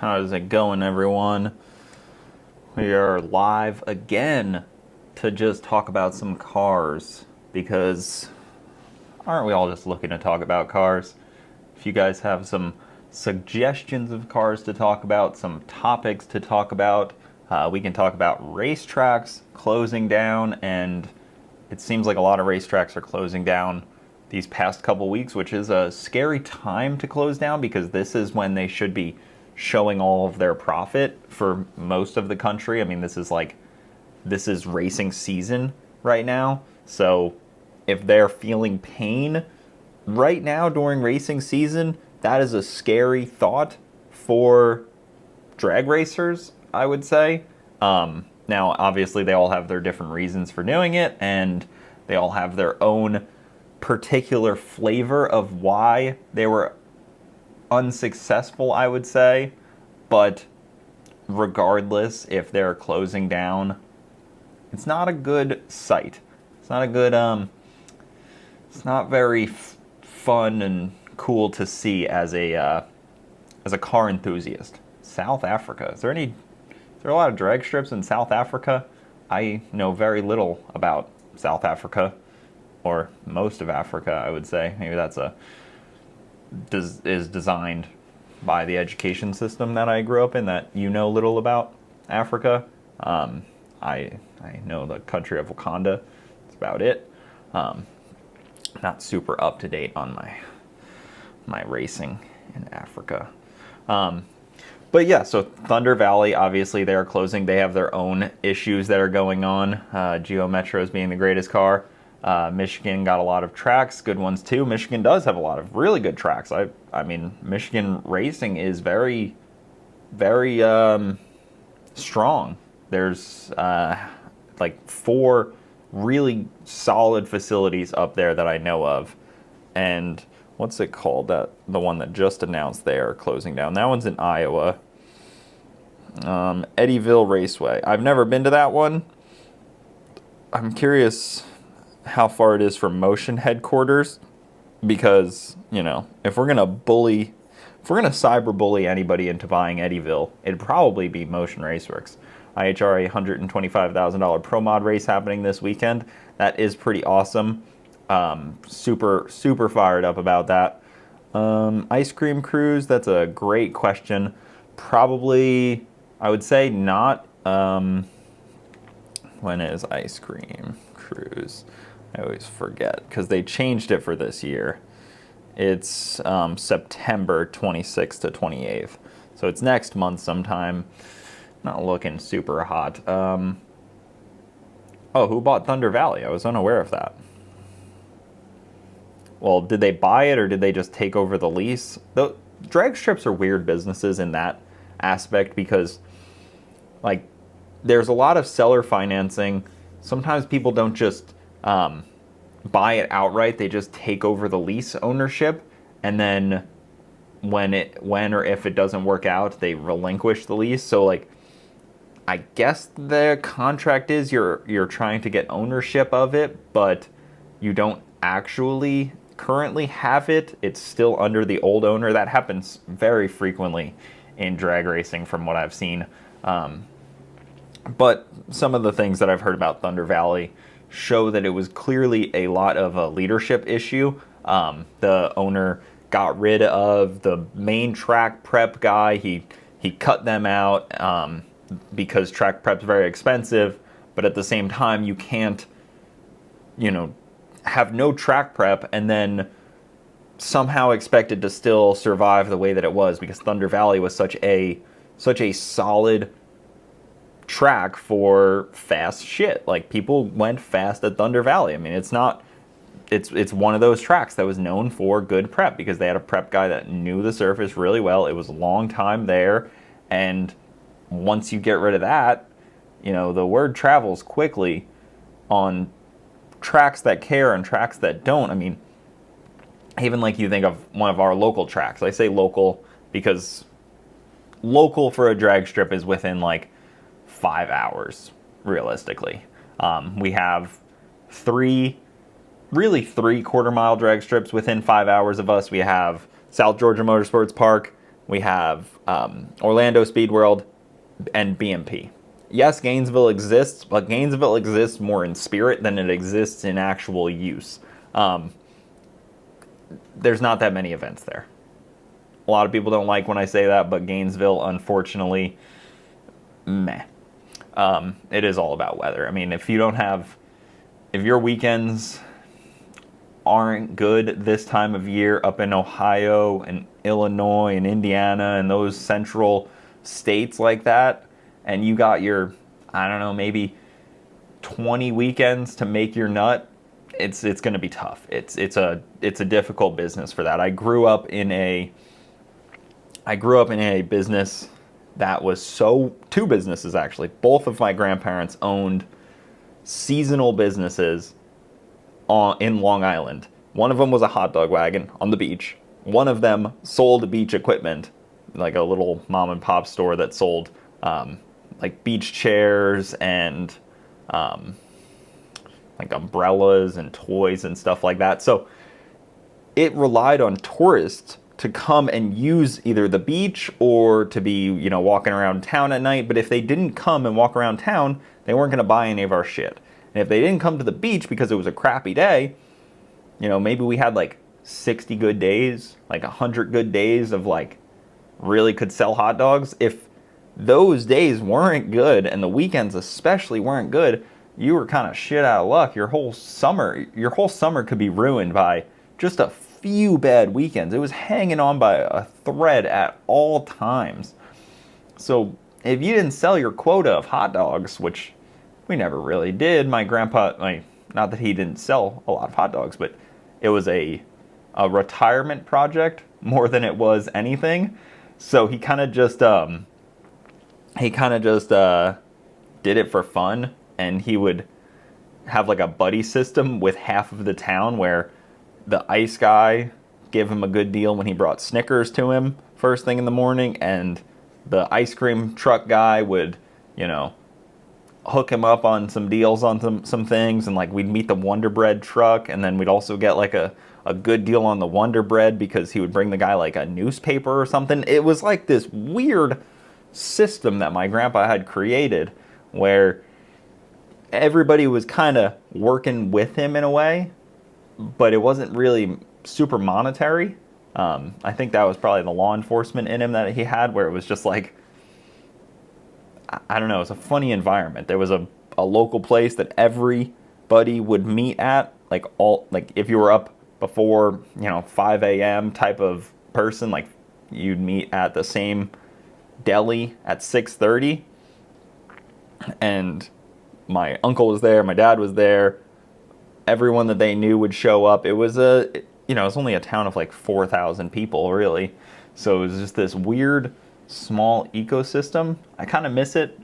How's it going, everyone? We are live again to just talk about some cars because aren't we all just looking to talk about cars? If you guys have some suggestions of cars to talk about, some topics to talk about, we can talk about racetracks closing down, and it seems like a lot of racetracks are closing down these past couple weeks, which is a scary time to close down because this is when they should be showing all of their profit for most of the country. I mean, this is racing season right now. So if they're feeling pain right now during racing season, that is a scary thought for drag racers, I would say. Now, obviously, they all have their different reasons for doing it, and they all have their own particular flavor of why they were unsuccessful, I would say. But regardless, if they're closing down, it's not a good sight. It's not a good, it's not very fun and cool to see as a car enthusiast. South Africa. Is there a lot of drag strips in South Africa? I know very little about South Africa, or most of Africa, I would say. Maybe that's is designed by the education system that I grew up in, that you know little about Africa. I know the country of Wakanda. That's about it. Not super up to date on my racing in Africa. But yeah, so Thunder Valley, obviously they're closing. They have their own issues that are going on. Geo Metro's being the greatest car. Michigan got a lot of tracks, good ones too. Michigan does have a lot of really good tracks. I mean, Michigan racing is very, very strong. There's like 4 really solid facilities up there that I know of. And what's it called? The one that just announced they are closing down. That one's in Iowa. Eddyville Raceway. I've never been to that one. I'm curious how far it is from Motion headquarters, because, you know, if we're gonna cyber bully anybody into buying Eddyville, it'd probably be Motion Raceworks. IHRA $125,000 Pro Mod race happening this weekend. That is pretty awesome. Super fired up about that. Ice Cream Cruise, that's a great question. Probably, I would say not. When is Ice Cream Cruise? I always forget because they changed it for this year. It's September 26th to 28th. So it's next month sometime. Not looking super hot. Oh, who bought Thunder Valley? I was unaware of that. Well, did they buy it or did they just take over the lease? The drag strips are weird businesses in that aspect because, like, there's a lot of seller financing. Sometimes people don't just buy it outright. They just take over the lease ownership, and then when or if it doesn't work out, they relinquish the lease. So, like, I guess the contract is you're trying to get ownership of it, but you don't actually currently have it. It's still under the old owner. That happens very frequently in drag racing from what I've seen. But some of the things that I've heard about Thunder Valley show that it was clearly a lot of a leadership issue. The owner got rid of the main track prep guy. He cut them out because track prep's very expensive, but at the same time you can't, have no track prep and then somehow expect it to still survive the way that it was, because Thunder Valley was such a solid track for fast shit. Like, people went fast at Thunder Valley. I mean, it's one of those tracks that was known for good prep because they had a prep guy that knew the surface really well. It was a long time there, and once you get rid of that, the word travels quickly on tracks that care and tracks that don't. I mean, even like you think of one of our local tracks. I say local because local for a drag strip is within like 5 hours, realistically. We have 3 quarter-mile drag strips within 5 hours of us. We have South Georgia Motorsports Park, We have Orlando Speed World and BMP. Yes, Gainesville exists, but Gainesville exists more in spirit than it exists in actual use. There's not that many events there. A lot of people don't like when I say that, but Gainesville, unfortunately, meh. It is all about weather. I mean, if your weekends aren't good this time of year up in Ohio and Illinois and Indiana and those central states like that, and you got your, I don't know, maybe 20 weekends to make your nut, it's going to be tough. It's a difficult business for that. I grew up in a business that was two businesses actually. Both of my grandparents owned seasonal businesses in Long Island. One of them was a hot dog wagon on the beach. One of them sold beach equipment, like a little mom and pop store that sold like beach chairs and like umbrellas and toys and stuff like that. So it relied on tourists to come and use either the beach or to be, walking around town at night. But if they didn't come and walk around town, they weren't going to buy any of our shit. And if they didn't come to the beach because it was a crappy day, maybe we had like 60 good days, like 100 good days of like really could sell hot dogs. If those days weren't good, and the weekends especially weren't good, you were kind of shit out of luck. Your whole summer could be ruined by just a few bad weekends. It was hanging on by a thread at all times. So if you didn't sell your quota of hot dogs, which we never really did, my grandpa, not that he didn't sell a lot of hot dogs, but it was a retirement project more than it was anything. So he kind of just did it for fun, and he would have like a buddy system with half of the town where the ice guy gave him a good deal when he brought Snickers to him first thing in the morning, and the ice cream truck guy would, hook him up on some deals on some things, and like we'd meet the Wonder Bread truck, and then we'd also get like a good deal on the Wonder Bread because he would bring the guy like a newspaper or something. It was like this weird system that my grandpa had created where everybody was kind of working with him in a way, but it wasn't really super monetary. I think that was probably the law enforcement in him that he had, where it was just like, I don't know, it's a funny environment. There was a local place that everybody would meet at, like if you were up before 5 a.m. type of person, like you'd meet at the same deli at 6:30, and my uncle was there, my dad was there, everyone that they knew would show up. It was it's only a town of like 4,000 people really, so it was just this weird small ecosystem. I kind of miss it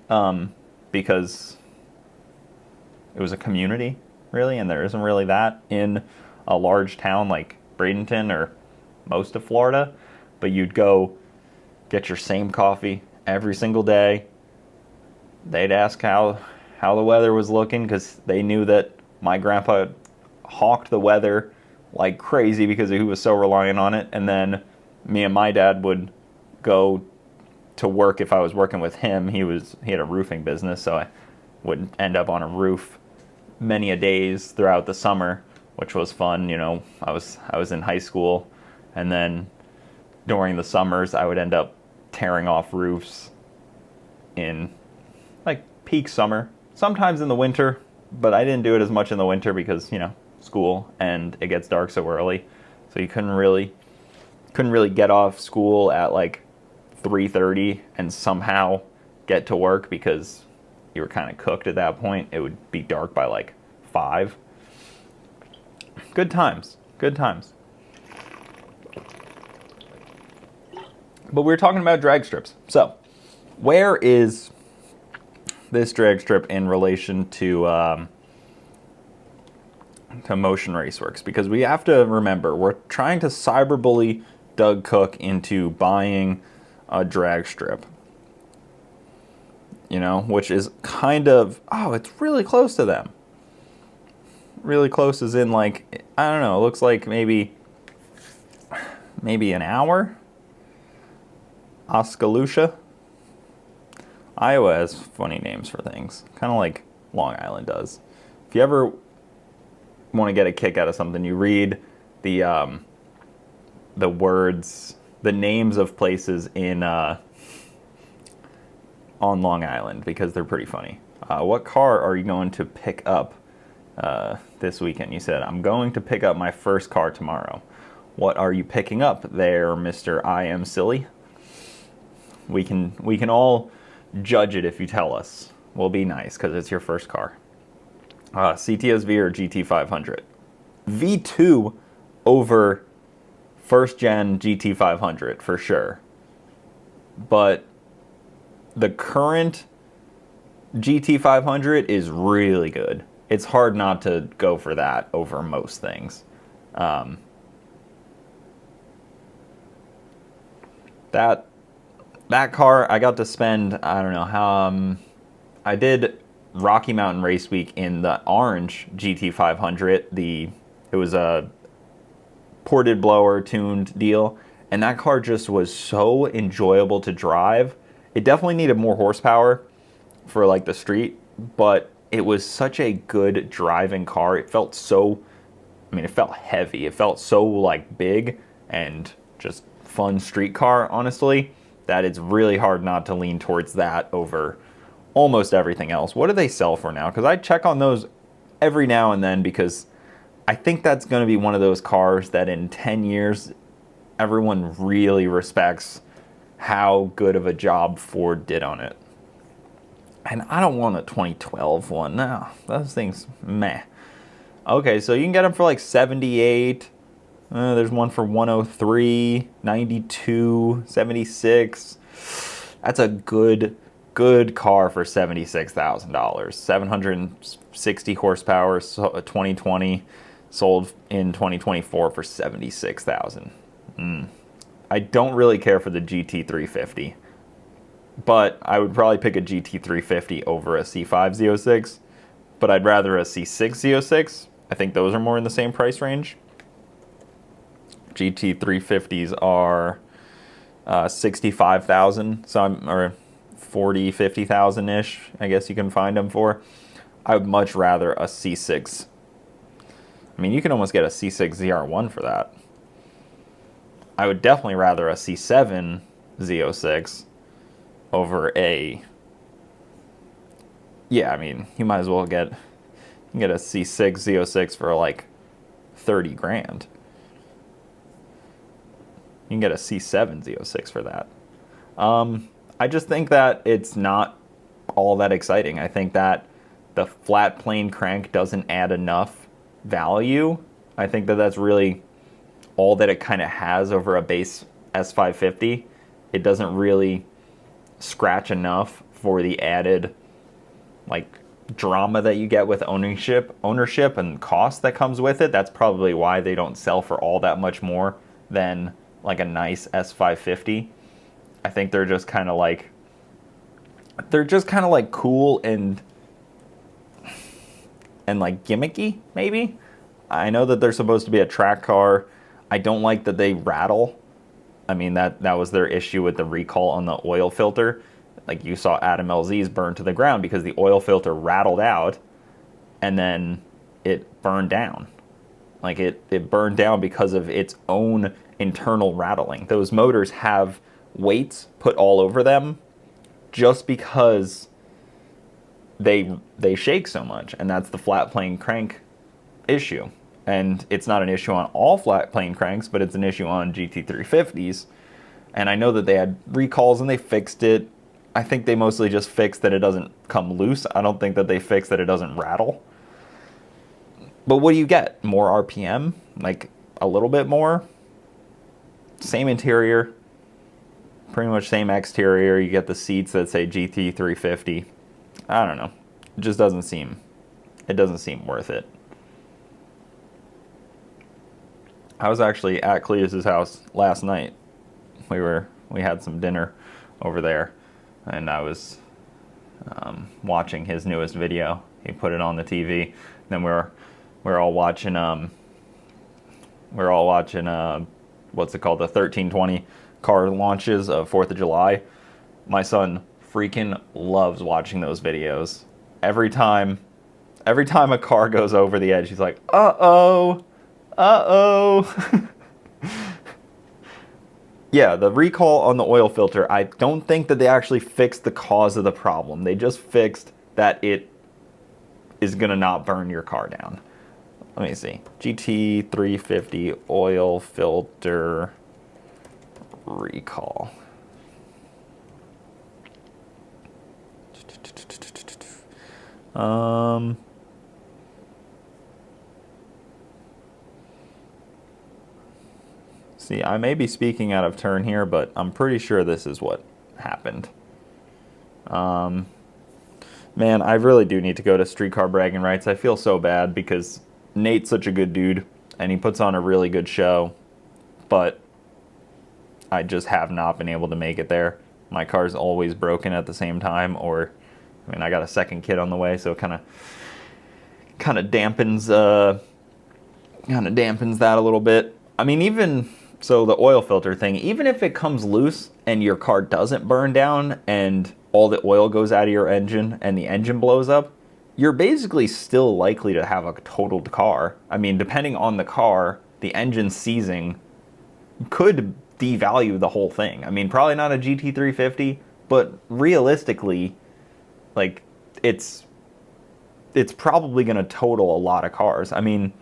because it was a community really, and there isn't really that in a large town like Bradenton or most of Florida. But you'd go get your same coffee every single day. They'd ask how the weather was looking, because they knew that my grandpa hawked the weather like crazy because he was so reliant on it. And then me and my dad would go to work. If I was working with him, he had a roofing business, so I would end up on a roof many a days throughout the summer, which was fun. I was in high school, and then during the summers I would end up tearing off roofs in like peak summer, sometimes in the winter, but I didn't do it as much in the winter because school, and it gets dark so early, so you couldn't really get off school at like 3:30 and somehow get to work, because you were kind of cooked at that point. It would be dark by like 5. Good times. But we were talking about drag strips. So where is this drag strip in relation to Motion Raceworks? Because we have to remember, we're trying to cyberbully Doug Cook into buying a drag strip, which is kind of, it's really close to them. Really close as in like, I don't know, it looks like maybe an hour. Oskaloosa. Iowa has funny names for things, kind of like Long Island does. If you ever want to get a kick out of something, you read the words, the names of places in on Long Island, because they're pretty funny. What car are you going to pick up this weekend? You said, I'm going to pick up my first car tomorrow. What are you picking up there, Mr. I Am Silly? We can all judge it if you tell us. We'll be nice because it's your first car. CTS-V or GT500? V2 over first gen GT500 for sure. But the current GT500 is really good. It's hard not to go for that over most things. That car, I got to spend, I don't know how, I did Rocky Mountain Race Week in the orange GT500. It was a ported blower tuned deal, and that car just was so enjoyable to drive. It definitely needed more horsepower for like the street, but it was such a good driving car. It felt so, it felt heavy. It felt so like big and just fun street car, honestly, that it's really hard not to lean towards that over almost everything else. What do they sell for now? Because I check on those every now and then, because I think that's going to be one of those cars that in 10 years, everyone really respects how good of a job Ford did on it. And I don't want a 2012 one. No, those things, meh. Okay, so you can get them for like 78. There's one for 103, 92, 76. That's a good car for $76,000. 760 horsepower, 2020, sold in 2024 for $76,000. I don't really care for the GT350, but I would probably pick a GT350 over a C5 Z06, but I'd rather a C6 Z06. I think those are more in the same price range. GT350s are 65,000, or 40, 50,000 ish. I guess you can find them for. I would much rather a C6. I mean, you can almost get a C6 ZR1 for that. I would definitely rather a C7 Z06 over a. Yeah, I mean, you might as well get a C6 Z06 for like 30 grand. You can get a C7 Z06 for that. I just think that it's not all that exciting. I think that the flat plane crank doesn't add enough value. I think that that's really all that it kind of has over a base S550. It doesn't really scratch enough for the added like drama that you get with ownership and cost that comes with it. That's probably why they don't sell for all that much more than like a nice S550. I think they're just kind of like cool and like gimmicky, maybe. I know that they're supposed to be a track car. I don't like that they rattle. I mean, that was their issue with the recall on the oil filter. Like, you saw Adam LZ's burn to the ground because the oil filter rattled out and then it burned down. Like, it burned down because of its own internal rattling. Those motors have weights put all over them just because they shake so much, and that's the flat plane crank issue. And it's not an issue on all flat plane cranks, but it's an issue on GT350s. And I know that they had recalls and they fixed it. I think they mostly just fixed that it doesn't come loose. I don't think that they fixed that it doesn't rattle. But what do you get? More RPM? Like a little bit more? Same interior. Pretty much same exterior. You get the seats that say GT350. I don't know. It just doesn't seem worth it. I was actually at Cletus's house last night. We had some dinner over there, and I was watching his newest video. He put it on the TV. Then we're all watching what's it called, the 1320 car launches of 4th of July. My son freaking loves watching those videos. Every time a car goes over the edge, he's like, uh-oh, uh-oh. Yeah, the recall on the oil filter, I don't think that they actually fixed the cause of the problem. They just fixed that it is going to not burn your car down. Let me see. GT350 oil filter recall. See, I may be speaking out of turn here, but I'm pretty sure this is what happened. Man, I really do need to go to Streetcar Bragging Rights. I feel so bad because Nate's such a good dude, and he puts on a really good show, but I just have not been able to make it there. My car's always broken at the same time, or, I mean, I got a second kid on the way, so it kind of dampens that a little bit. I mean, even so, the oil filter thing, even if it comes loose and your car doesn't burn down and all the oil goes out of your engine and the engine blows up, you're basically still likely to have a totaled car. I mean, depending on the car, the engine seizing could devalue the whole thing. I mean, probably not a GT350, but realistically, like, it's probably going to total a lot of cars. I mean,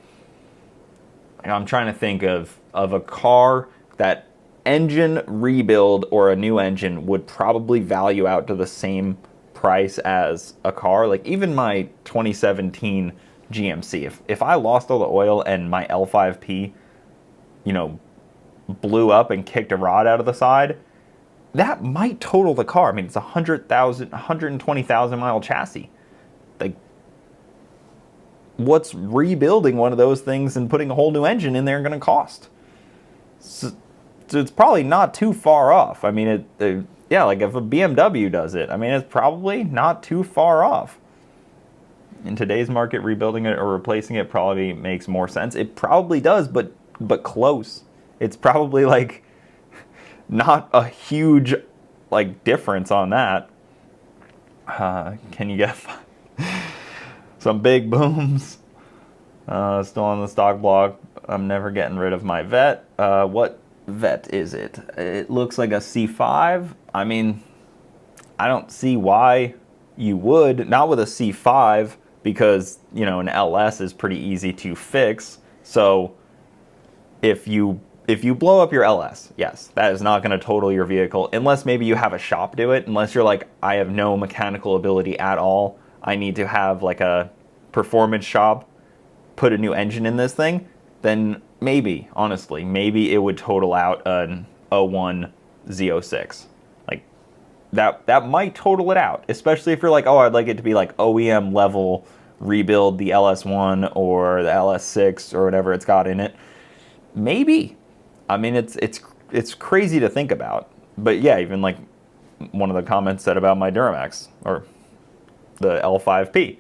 I'm trying to think of a car that engine rebuild or a new engine would probably value out to the same price as a car. Like even my 2017 GMC, if I lost all the oil and my L5P, you know, blew up and kicked a rod out of the side, that might total the car. I mean, it's 120,000 mile chassis. Like, what's rebuilding one of those things and putting a whole new engine in there going to cost? So it's probably not too far off. I mean, yeah, like if a BMW does it, I mean, it's probably not too far off. In today's market, rebuilding it or replacing it probably makes more sense. It probably does, but close. It's probably like not a huge like difference on that. Can you get some big booms? Still on the stock block. I'm never getting rid of my vet. What vet is it? It looks like a C5. I mean, I don't see why you would. Not with a C5, because, you know, an LS is pretty easy to fix. So if you blow up your LS, yes, that is not going to total your vehicle, unless maybe you have a shop do it. Unless you're like, I have no mechanical ability at all, I need to have like a performance shop put a new engine in this thing, then maybe, honestly, maybe it would total out an 01 Z06. Like, that might total it out, especially if you're like, oh, I'd like it to be like OEM level rebuild the LS1 or the LS6 or whatever it's got in it. Maybe. I mean, it's crazy to think about. But yeah, even like one of the comments said about my Duramax or the L5P,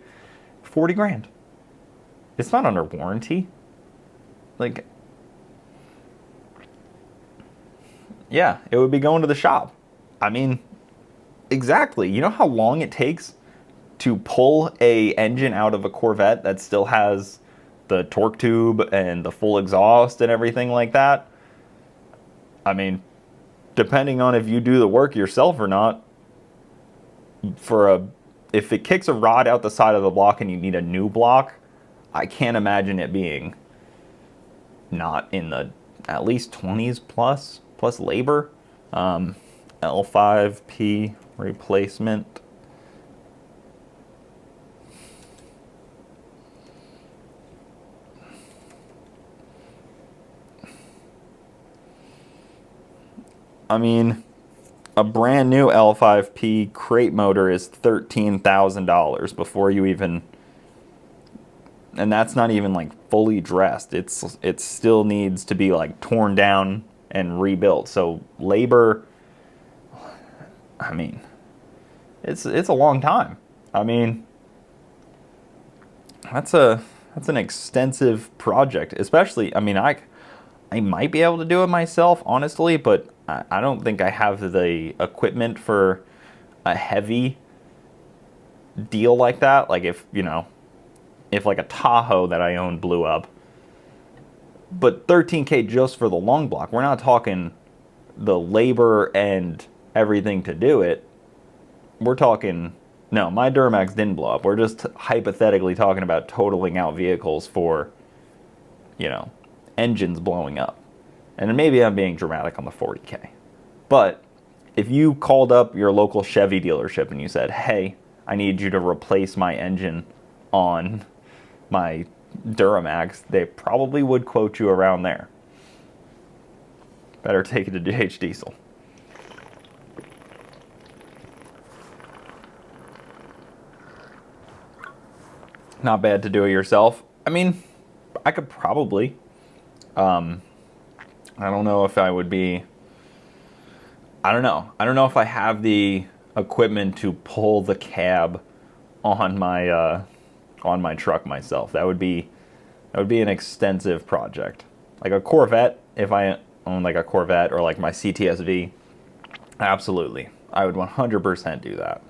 40 grand. It's not under warranty. Like, yeah, it would be going to the shop. I mean, exactly. You know how long it takes to pull a engine out of a Corvette that still has the torque tube and the full exhaust and everything like that? I mean, depending on if you do the work yourself or not, if it kicks a rod out the side of the block and you need a new block, I can't imagine it being not in the at least 20s plus labor. L5P replacement. I mean, a brand new L5P crate motor is $13,000 before you even, and that's not even like fully dressed. It still needs to be like torn down and rebuilt. So labor, I mean, it's a long time. I mean, that's an extensive project, especially, I mean, I might be able to do it myself, honestly, but I don't think I have the equipment for a heavy deal like that. Like if, you know, if like a Tahoe that I own blew up. But 13K just for the long block. We're not talking the labor and everything to do it. We're talking, no, my Duramax didn't blow up. We're just hypothetically talking about totaling out vehicles for, you know, engines blowing up. And maybe I'm being dramatic on the 40K. But if you called up your local Chevy dealership and you said, hey, I need you to replace my engine on my Duramax, they probably would quote you around there. Better take it to DH Diesel. Not bad to do it yourself. I mean, I could probably. I don't know if I would be. I don't know. I don't know if I have the equipment to pull the cab on my truck myself. That would be an extensive project. Like a Corvette, if I own like a Corvette or like my CTS-V, absolutely. I would 100% do that.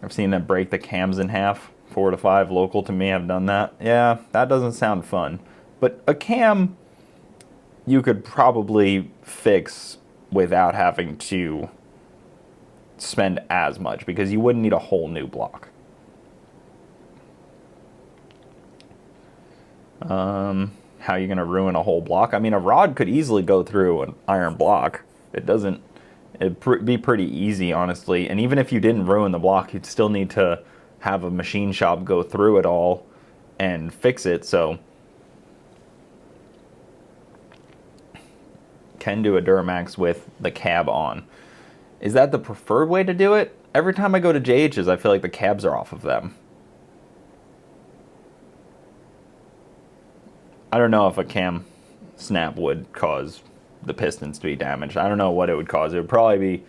I've seen them break the cams in half. 4 to 5 local to me have done that. Yeah, that doesn't sound fun. But a cam you could probably fix without having to spend as much because you wouldn't need a whole new block. How are you going to ruin a whole block? I mean, a rod could easily go through an iron block. It'd be pretty easy, honestly. And even if you didn't ruin the block, you'd still need to have a machine shop go through it all and fix it. So can do a Duramax with the cab on. Is that the preferred way to do it? Every time I go to JH's, I feel like the cabs are off of them. I don't know if a cam snap would cause the pistons to be damaged. I don't know what it would cause. It would probably be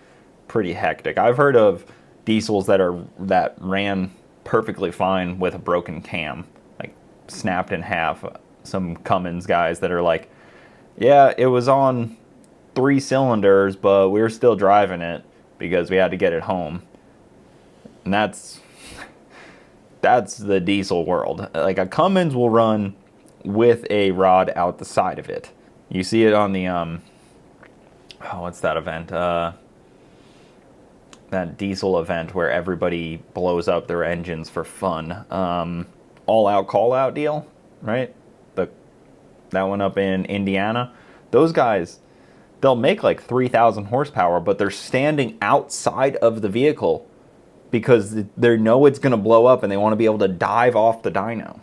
pretty hectic. I've heard of diesels that ran perfectly fine with a broken cam, like snapped in half. Some Cummins guys that are like, yeah, it was on 3 cylinders, but we were still driving it because we had to get it home. And that's the diesel world. Like a Cummins will run with a rod out the side of it. You see it on the what's that event? That diesel event where everybody blows up their engines for fun. All out, call out deal, right? That one up in Indiana. Those guys, they'll make like 3,000 horsepower, but they're standing outside of the vehicle because they know it's going to blow up and they want to be able to dive off the dyno.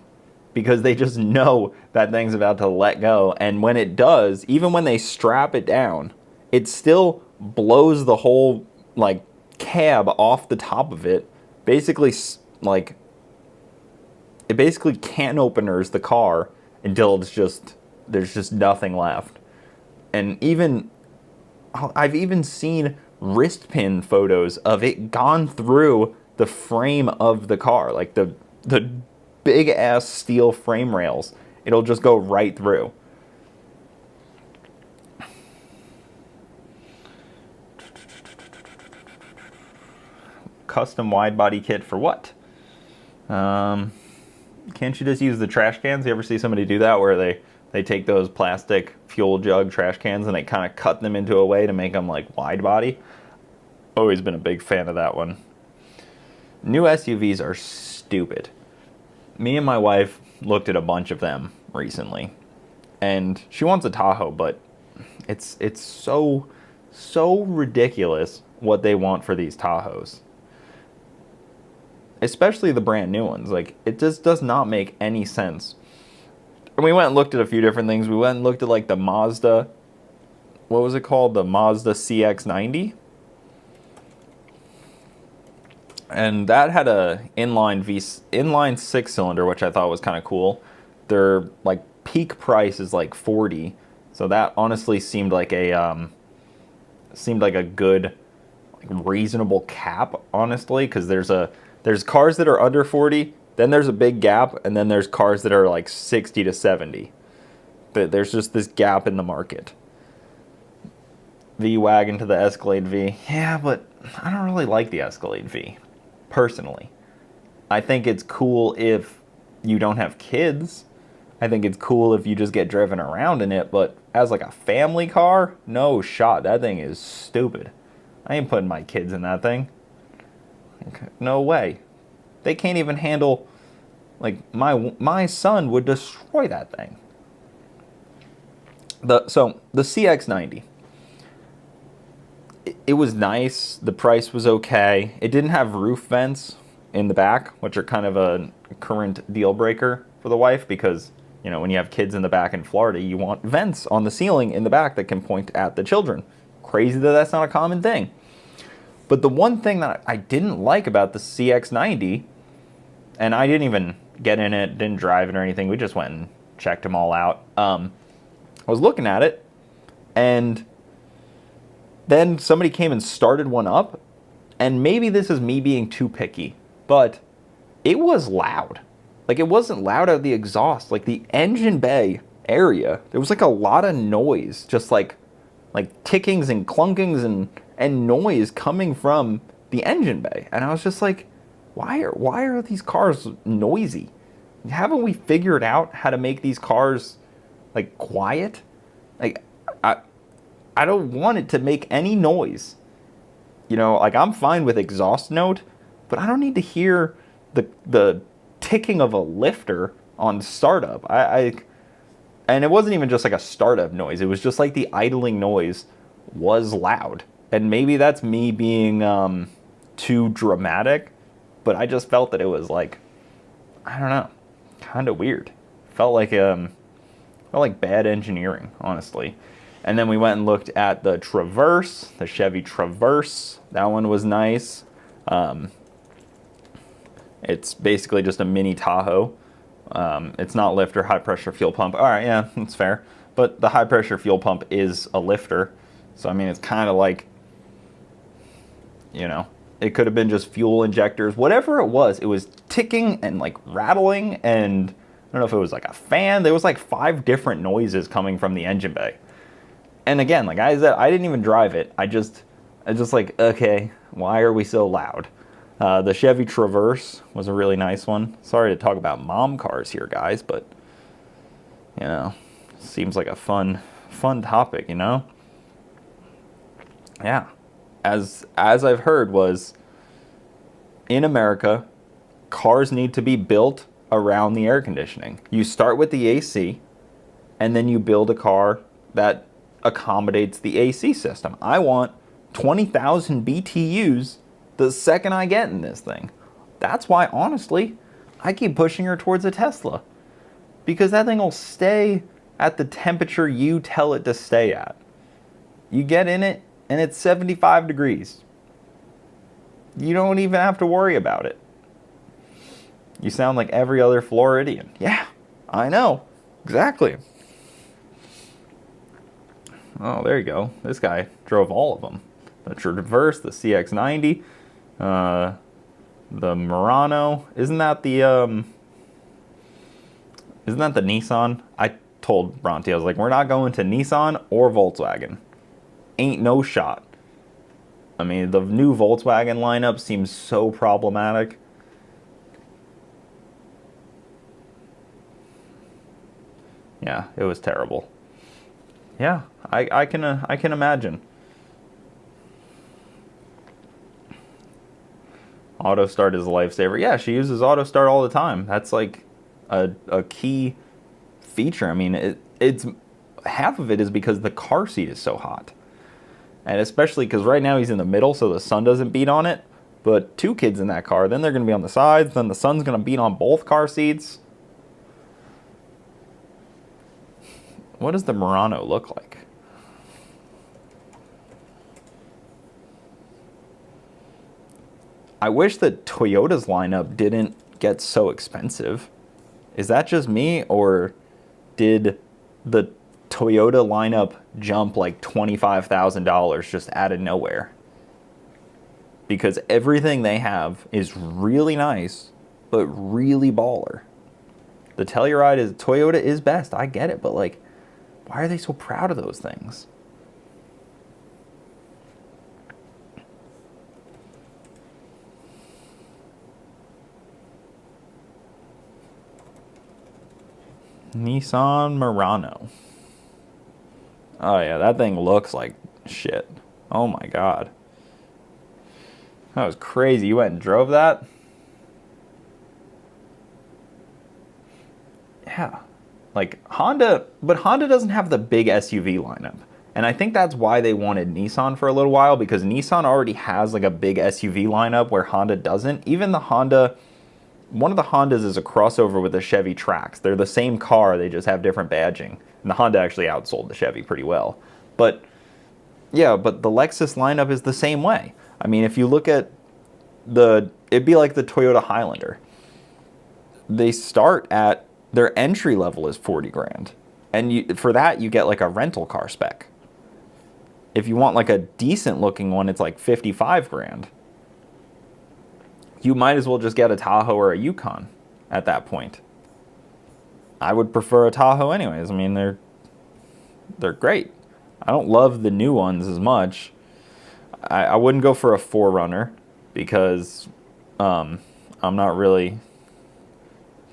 Because they just know that thing's about to let go. And when it does, even when they strap it down, it still blows the whole like cab off the top of it. Basically, like, it basically can openers the car until there's just nothing left. And I've even seen wrist pin photos of it gone through the frame of the car. Like the big ass steel frame rails, it'll just go right through. Custom wide body kit for what? Can't you just use the trash cans? You ever see somebody do that where they take those plastic fuel jug trash cans and they kind of cut them into a way to make them like wide body? Always been a big fan of that one. New SUVs are stupid. Me and my wife looked at a bunch of them recently, and she wants a Tahoe, but it's so ridiculous what they want for these Tahoes. Especially the brand new ones. Like, it just does not make any sense. And we went and looked at a few different things. We went and looked at like the Mazda, what was it called? The Mazda CX-90. And that had a inline 6-cylinder, which I thought was kind of cool. Their like peak price is like 40, so that honestly seemed like a good, like, reasonable cap, honestly, because there's cars that are under 40, then there's a big gap, and then there's cars that are like 60 to 70. But there's just this gap in the market. V-Wagon to the Escalade V. Yeah, but I don't really like the Escalade V, personally. I think it's cool if you don't have kids. I think it's cool if you just get driven around in it, but as like a family car, no shot. That thing is stupid. I ain't putting my kids in that thing. No way. They can't even handle, like, my son would destroy that thing. So the CX-90, it was nice. The price was okay. It didn't have roof vents in the back, which are kind of a current deal breaker for the wife, because, you know, when you have kids in the back in Florida, you want vents on the ceiling in the back that can point at the children. Crazy that that's not a common thing. But the one thing that I didn't like about the CX-90, and I didn't even get in it, didn't drive it or anything, we just went and checked them all out. I was looking at it, and then somebody came and started one up, and maybe this is me being too picky, but it was loud. Like, it wasn't loud out of the exhaust. Like, the engine bay area, there was like a lot of noise, just like tickings and clunkings and noise coming from the engine bay. And I was just like, why are these cars noisy? Haven't we figured out how to make these cars like quiet? Like, I don't want it to make any noise. You know, like, I'm fine with exhaust note, but I don't need to hear the ticking of a lifter on startup. And it wasn't even just like a startup noise. It was just like the idling noise was loud. And maybe that's me being too dramatic, but I just felt that it was like, I don't know, kind of weird. Felt like bad engineering, honestly. And then we went and looked at the Traverse, the Chevy Traverse. That one was nice. It's basically just a mini Tahoe. It's not lifter, high pressure fuel pump. All right, yeah, that's fair. But the high pressure fuel pump is a lifter. So, I mean, it's kind of like, you know, it could have been just fuel injectors. Whatever it was ticking and like rattling, and I don't know if it was like a fan. There was like 5 different noises coming from the engine bay. And again, like I said, I didn't even drive it. I just like, okay, why are we so loud? The Chevy Traverse was a really nice one. Sorry to talk about mom cars here, guys, but, you know, seems like a fun topic, you know? Yeah. As I've heard was, in America, cars need to be built around the air conditioning. You start with the AC, and then you build a car that accommodates the AC system. I want 20,000 BTUs the second I get in this thing. That's why, honestly, I keep pushing her towards a Tesla. Because that thing will stay at the temperature you tell it to stay at. You get in it, and it's 75 degrees. You don't even have to worry about it. You sound like every other Floridian. Yeah, I know. Exactly. Oh, there you go. This guy drove all of them. The Traverse, the CX-90, the Murano. Isn't that the Nissan? I told Bronte, I was like, we're not going to Nissan or Volkswagen. Ain't no shot. I mean, the new Volkswagen lineup seems so problematic. Yeah, it was terrible. Yeah, I can imagine. Auto start is a lifesaver. Yeah, she uses auto start all the time. That's like a key feature. I mean, it's half of it is because the car seat is so hot. And especially because right now he's in the middle, so the sun doesn't beat on it. But 2 kids in that car, then they're going to be on the sides, then the sun's going to beat on both car seats. What does the Murano look like? I wish that Toyota's lineup didn't get so expensive. Is that just me, or did the Toyota lineup jump like $25,000 just out of nowhere? Because everything they have is really nice, but really baller. The Telluride Toyota is best. I get it, but like, why are they so proud of those things? Nissan Murano. Oh yeah, that thing looks like shit. Oh my god. That was crazy. You went and drove that? Yeah. Like Honda, but Honda doesn't have the big SUV lineup. And I think that's why they wanted Nissan for a little while, because Nissan already has like a big SUV lineup where Honda doesn't. Even the Honda, one of the Hondas is a crossover with the Chevy Trax. They're the same car, they just have different badging. And the Honda actually outsold the Chevy pretty well. But yeah, but the Lexus lineup is the same way. I mean, if you look at it'd be like the Toyota Highlander. They start at, their entry level is 40 grand. And for that, you get like a rental car spec. If you want like a decent looking one, it's like 55 grand. You might as well just get a Tahoe or a Yukon at that point. I would prefer a Tahoe anyways. I mean, they're great. I don't love the new ones as much. I wouldn't go for a 4Runner because I'm not really,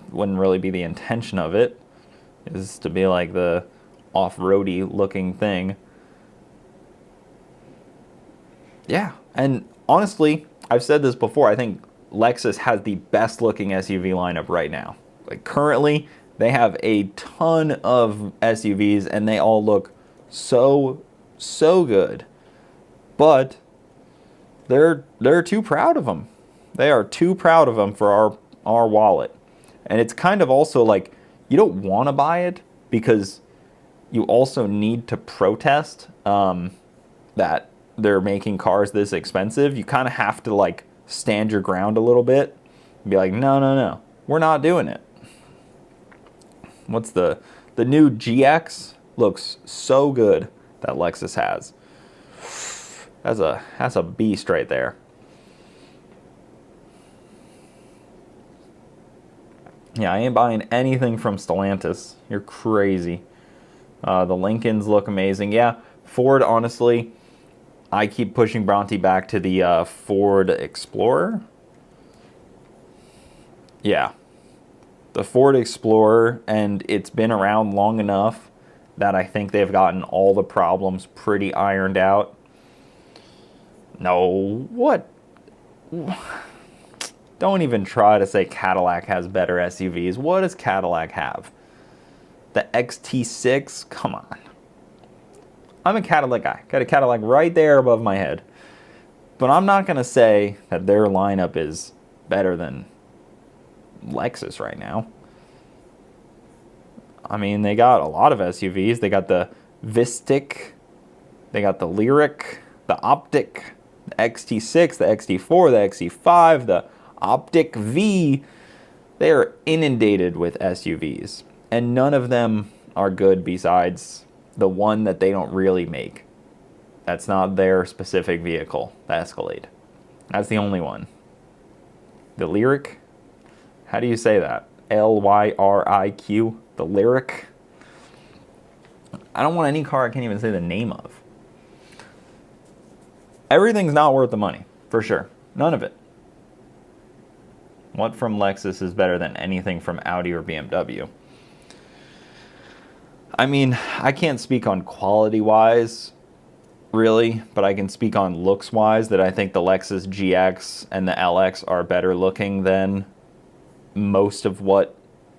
wouldn't really be the intention of it, is to be like the off-roady looking thing. Yeah, and honestly, I've said this before, I think Lexus has the best looking SUV lineup right now. Like currently, they have a ton of SUVs and they all look so good. But they're too proud of them. They are too proud of them for our wallet. And it's kind of also like, you don't want to buy it because you also need to protest that they're making cars this expensive. You kind of have to like stand your ground a little bit and be like, no, we're not doing it. What's the new GX looks so good that Lexus has. That's a beast right there. Yeah, I ain't buying anything from Stellantis. You're crazy. The Lincolns look amazing. Yeah, Ford, honestly, I keep pushing Bronte back to the Ford Explorer. Yeah, the Ford Explorer, and it's been around long enough that I think they've gotten all the problems pretty ironed out. No, what? Don't even try to say Cadillac has better SUVs. What does Cadillac have? The XT6? Come on. I'm a Cadillac guy. Got a Cadillac right there above my head. But I'm not going to say that their lineup is better than Lexus right now. I mean, they got a lot of SUVs. They got the Vistic. They got the Lyric, the Optic, the XT6, the XT4, the XT5, the Optic V. They are inundated with SUVs. And none of them are good besides the one that they don't really make. That's not their specific vehicle, the Escalade. That's the only one. The Lyric? How do you say that? Lyriq? The Lyric? I don't want any car I can't even say the name of. Everything's not worth the money, for sure. None of it. What from Lexus is better than anything from Audi or BMW? I mean, I can't speak on quality-wise, really, but I can speak on looks-wise that I think the Lexus GX and the LX are better looking than most of what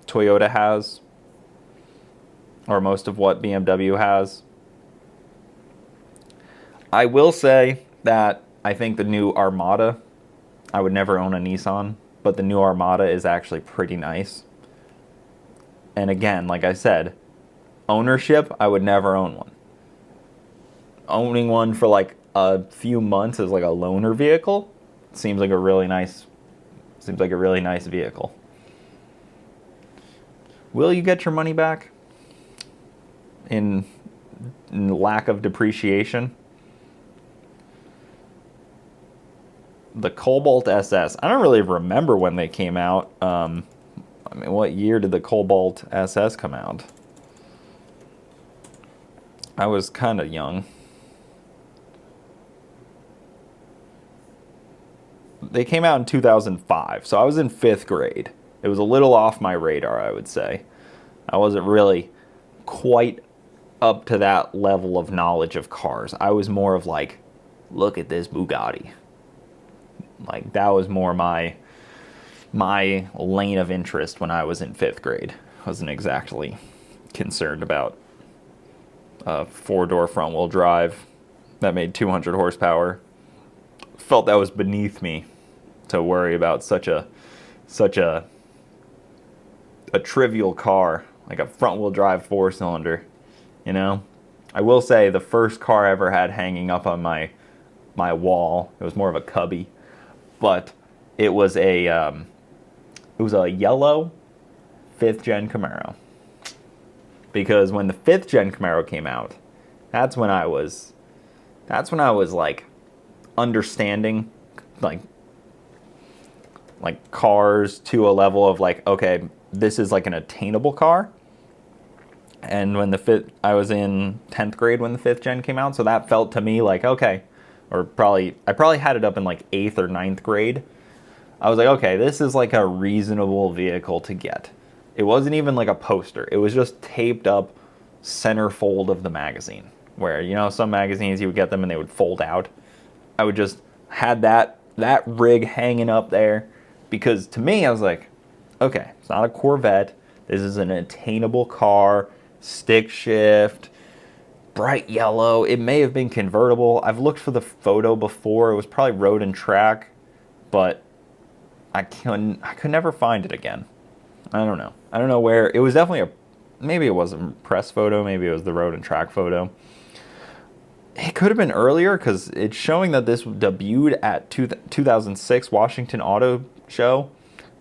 Toyota has, or most of what BMW has. I will say that I think the new Armada, I would never own a Nissan, but the new Armada is actually pretty nice. And again, like I said, ownership, I would never own one. Owning one for like a few months as like a loaner vehicle seems like a really nice vehicle. Will you get your money back in lack of depreciation? The Cobalt SS, I don't really remember when they came out. I mean, what year did the Cobalt SS come out? I was kind of young. They came out in 2005, so I was in 5th grade. It was a little off my radar, I would say. I wasn't really quite up to that level of knowledge of cars. I was more of like, look at this Bugatti. Like, that was more my lane of interest when I was in 5th grade. I wasn't exactly concerned about a 4-door front-wheel drive that made 200 horsepower. Felt that was beneath me to worry about such a trivial car, like a front-wheel drive 4-cylinder, you know? I will say the first car I ever had hanging up on my wall, it was more of a cubby, but it was a yellow 5th gen Camaro. Because when the 5th gen Camaro came out, that's when I was like understanding like cars to a level of like, okay, this is like an attainable car. And when I was in 10th grade when the 5th gen came out, so that felt to me like, okay, I probably had it up in like 8th or 9th grade. I was like, okay, this is like a reasonable vehicle to get. It wasn't even like a poster. It was just taped up centerfold of the magazine. Where, you know, some magazines you would get them and they would fold out. I would just had that rig hanging up there because to me I was like, okay, it's not a Corvette. This is an attainable car, stick shift, bright yellow. It may have been convertible. I've looked for the photo before. It was probably Road and Track, but I could never find it again. I don't know. I don't know where. It was definitely maybe it was a press photo. Maybe it was the Road and Track photo. It could have been earlier because it's showing that this debuted at 2006 Washington Auto Show.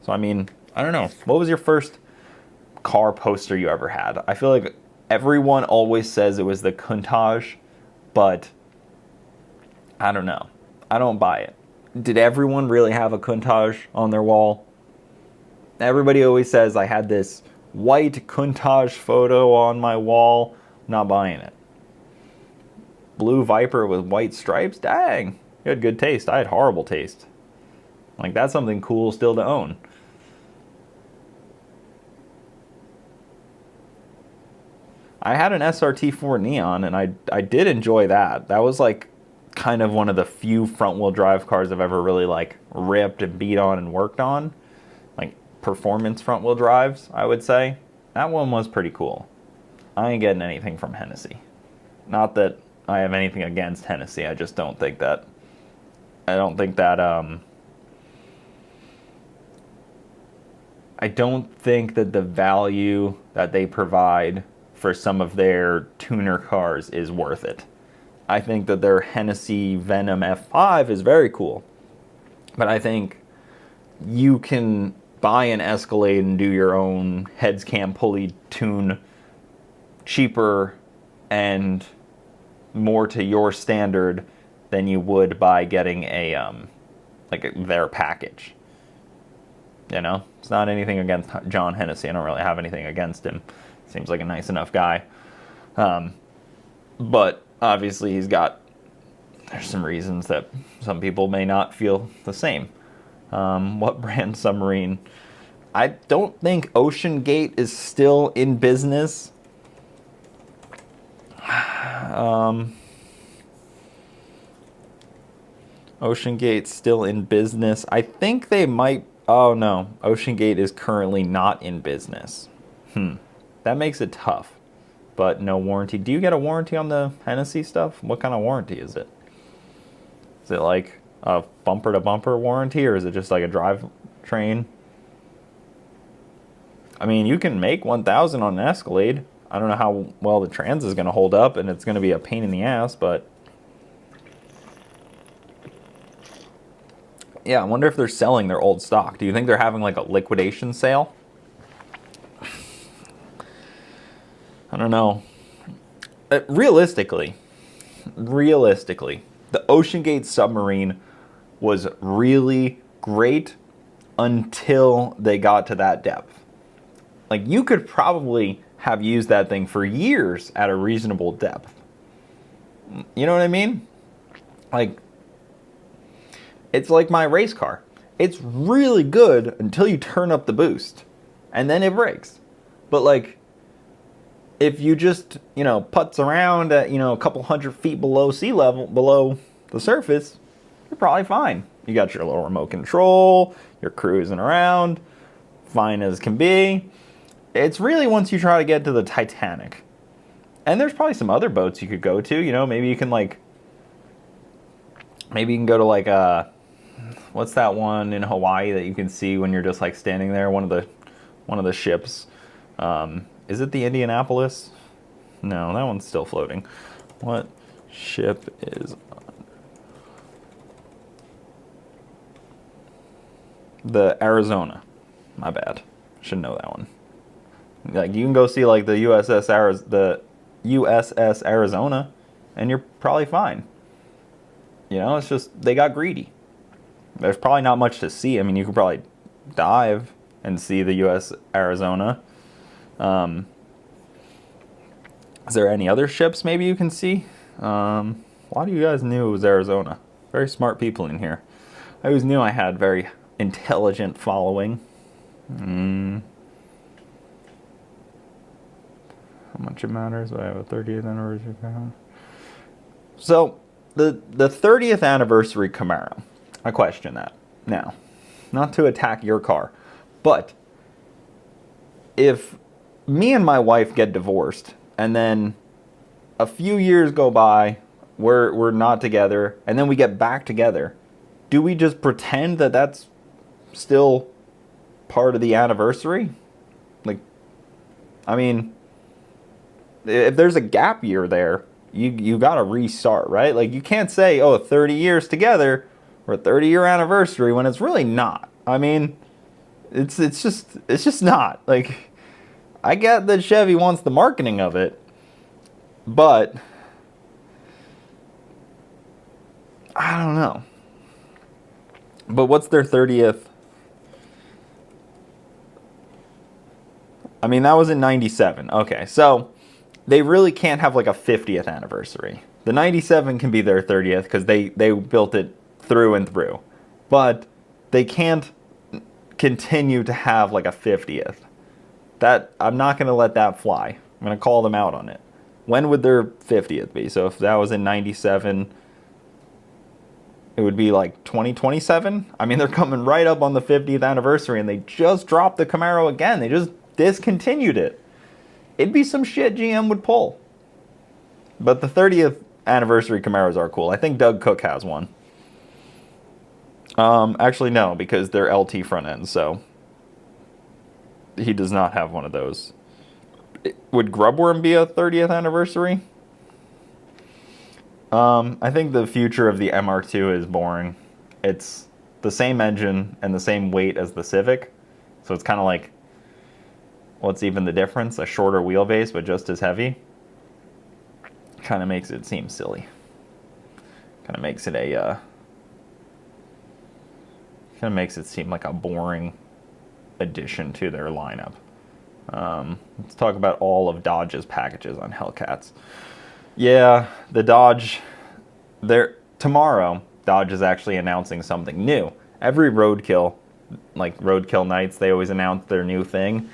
So, I mean, I don't know. What was your first car poster you ever had? I feel like everyone always says it was the Countach, but I don't know. I don't buy it. Did everyone really have a Countach on their wall? Everybody always says I had this white Countach photo on my wall. Not buying it. Blue Viper with white stripes? Dang. You had good taste. I had horrible taste. Like, that's something cool still to own. I had an SRT4 Neon, and I did enjoy that. That was, like, kind of one of the few front-wheel drive cars I've ever really, like, ripped and beat on and worked on. Like, performance front-wheel drives, I would say. That one was pretty cool. I ain't getting anything from Hennessy. Not that I have anything against Hennessy. I just don't think that. I don't think that the value that they provide for some of their tuner cars is worth it. I think that their Hennessy Venom F5 is very cool. But I think you can buy an Escalade and do your own heads cam pulley tune cheaper and more to your standard than you would by getting their package. You know, it's not anything against John Hennessy. I don't really have anything against him. Seems like a nice enough guy. But obviously there's some reasons that some people may not feel the same. What brand submarine? I don't think OceanGate is still in business. OceanGate's still in business. I think they might. Oh no, OceanGate is currently not in business. That makes it tough. But no warranty. Do you get a warranty on the Hennessy stuff? What kind of warranty is it? Is it like a bumper to bumper warranty, or is it just like a drivetrain? I mean, you can make 1,000 on an Escalade. I don't know how well the trans is going to hold up, and it's going to be a pain in the ass, but yeah, I wonder if they're selling their old stock. Do you think they're having like a liquidation sale? I don't know. Realistically, the OceanGate submarine was really great until they got to that depth. Like, you could probably have used that thing for years at a reasonable depth. You know what I mean? Like, it's like my race car. It's really good until you turn up the boost, and then it breaks. But like, if you just, putz around at, a couple 100 feet below sea level, below the surface, you're probably fine. You got your little remote control, you're cruising around, fine as can be. It's really once you try to get to the Titanic. And there's probably some other boats you could go to, maybe you can go to what's that one in Hawaii that you can see when you're just like standing there, one of the ships. Is it the Indianapolis? No, that one's still floating. What ship is on? The Arizona. My bad. Should know that one. Like you can go see like the USS Arizona, and you're probably fine. It's just they got greedy. There's probably not much to see. I mean, you could probably dive and see the U.S. Arizona. Is there any other ships maybe you can see? A lot of you guys knew it was Arizona. Very smart people in here. I always knew I had very intelligent following. How much it matters? I have a 30th anniversary Camaro. So, the 30th anniversary Camaro. I question that. Now, not to attack your car, but if me and my wife get divorced and then a few years go by, we're not together, and then we get back together, do we just pretend that that's still part of the anniversary? Like, I mean, if there's a gap year there, you got to restart, right? Like, you can't say, 30 years together or a 30-year anniversary when it's really not. I mean, it's just not. Like, I get that Chevy wants the marketing of it, but I don't know. But what's their 30th? I mean, that was in 97. Okay, so they really can't have like a 50th anniversary. The 97 can be their 30th because they built it through and through. But they can't continue to have like a 50th. That I'm not going to let that fly. I'm going to call them out on it. When would their 50th be? So if that was in 97, it would be like 2027. I mean, they're coming right up on the 50th anniversary and they just dropped the Camaro again. They just discontinued it. It'd be some shit GM would pull. But the 30th anniversary Camaros are cool. I think Doug Cook has one. Actually, no, because they're LT front ends, so he does not have one of those. Would Grubworm be a 30th anniversary? I think the future of the MR2 is boring. It's the same engine and the same weight as the Civic, so it's kind of like, what's even the difference? A shorter wheelbase, but just as heavy. Kind of makes it seem silly. Kind of makes it seem like a boring addition to their lineup. Let's talk about all of Dodge's packages on Hellcats. Yeah, the Dodge. Tomorrow, Dodge is actually announcing something new. Every roadkill, like roadkill nights, they always announce their new thing.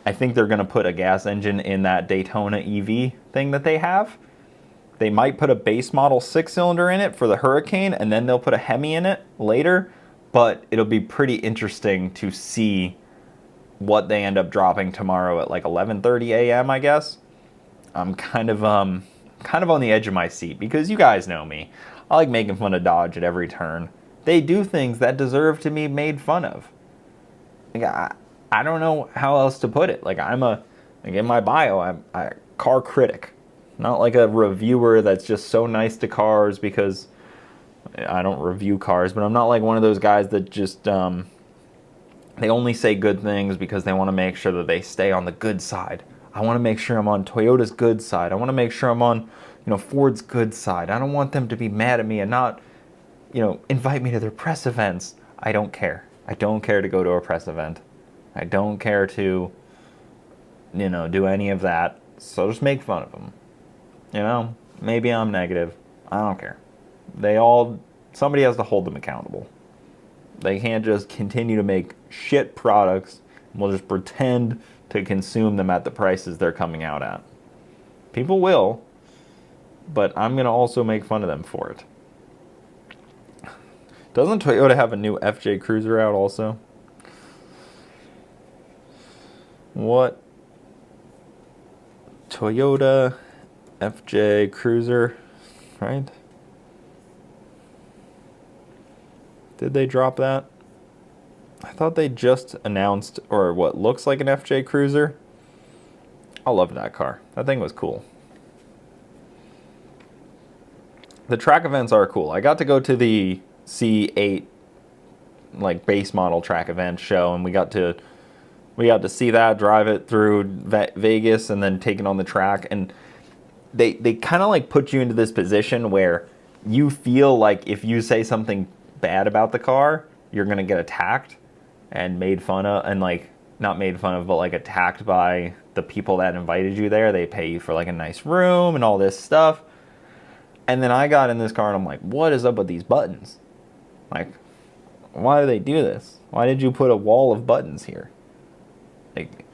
I think they're going to put a gas engine in that Daytona EV thing that they have. They might put a base model 6-cylinder in it for the Hurricane, and then they'll put a Hemi in it later. But it'll be pretty interesting to see what they end up dropping tomorrow at like 11:30 a.m., I guess. I'm kind of on the edge of my seat because you guys know me. I like making fun of Dodge at every turn. They do things that deserve to be made fun of. Like, I don't know how else to put it. Like, in my bio, I'm a car critic. Not like a reviewer that's just so nice to cars because I don't review cars, but I'm not like one of those guys that just, they only say good things because they want to make sure that they stay on the good side. I want to make sure I'm on Toyota's good side. I want to make sure I'm on, Ford's good side. I don't want them to be mad at me and not, invite me to their press events. I don't care. I don't care to go to a press event. I don't care to, do any of that. So just make fun of them. Maybe I'm negative. I don't care. Somebody has to hold them accountable. They can't just continue to make shit products and we'll just pretend to consume them at the prices they're coming out at. People will, but I'm going to also make fun of them for it. Doesn't Toyota have a new FJ Cruiser out also? What? Toyota FJ Cruiser, right? Did they drop that? I thought they just announced, or what looks like an FJ Cruiser. I love that car. That thing was cool. The track events are cool. I got to go to the C8 like base model track event show, and we got to see that, drive it through Vegas, and then take it on the track. And they kind of like put you into this position where you feel like if you say something bad about the car, you're gonna get attacked and made fun of, and like not made fun of, but like attacked by the people that invited you there. They pay you for like a nice room and all this stuff. And then I got in this car and I'm like, what is up with these buttons? Like, why do they do this? Why did you put a wall of buttons here? Like,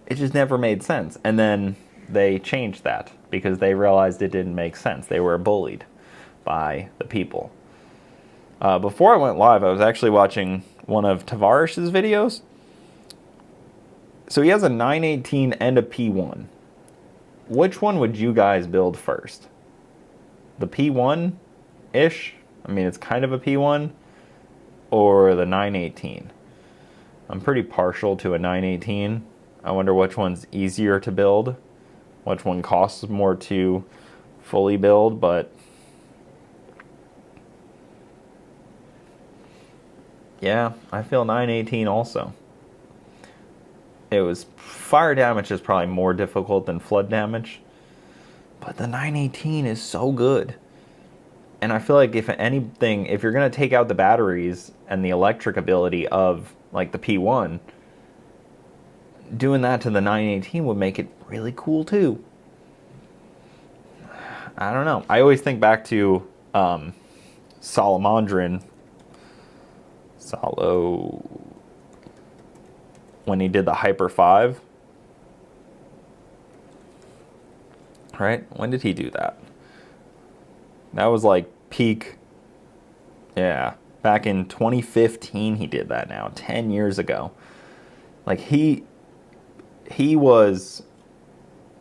it just never made sense. And then they changed that because they realized it didn't make sense. They were bullied by the people. Before I went live, I was actually watching one of Tavares's videos. So he has a 918 and a P1. Which one would you guys build first? The P1-ish? I mean, it's kind of a P1. Or the 918? I'm pretty partial to a 918. I wonder which one's easier to build. Which one costs more to fully build, but... yeah, I feel 918 also. It was fire damage is probably more difficult than flood damage, but the 918 is so good. And I feel like if anything, if you're gonna take out the batteries and the electric ability of like the P1, doing that to the 918 would make it really cool too. I don't know. I always think back to Salamandrin. When he did the Hyper 5. Right? When did he do that? That was like peak. Yeah. Back in 2015 he did that now. 10 years ago. Like he was...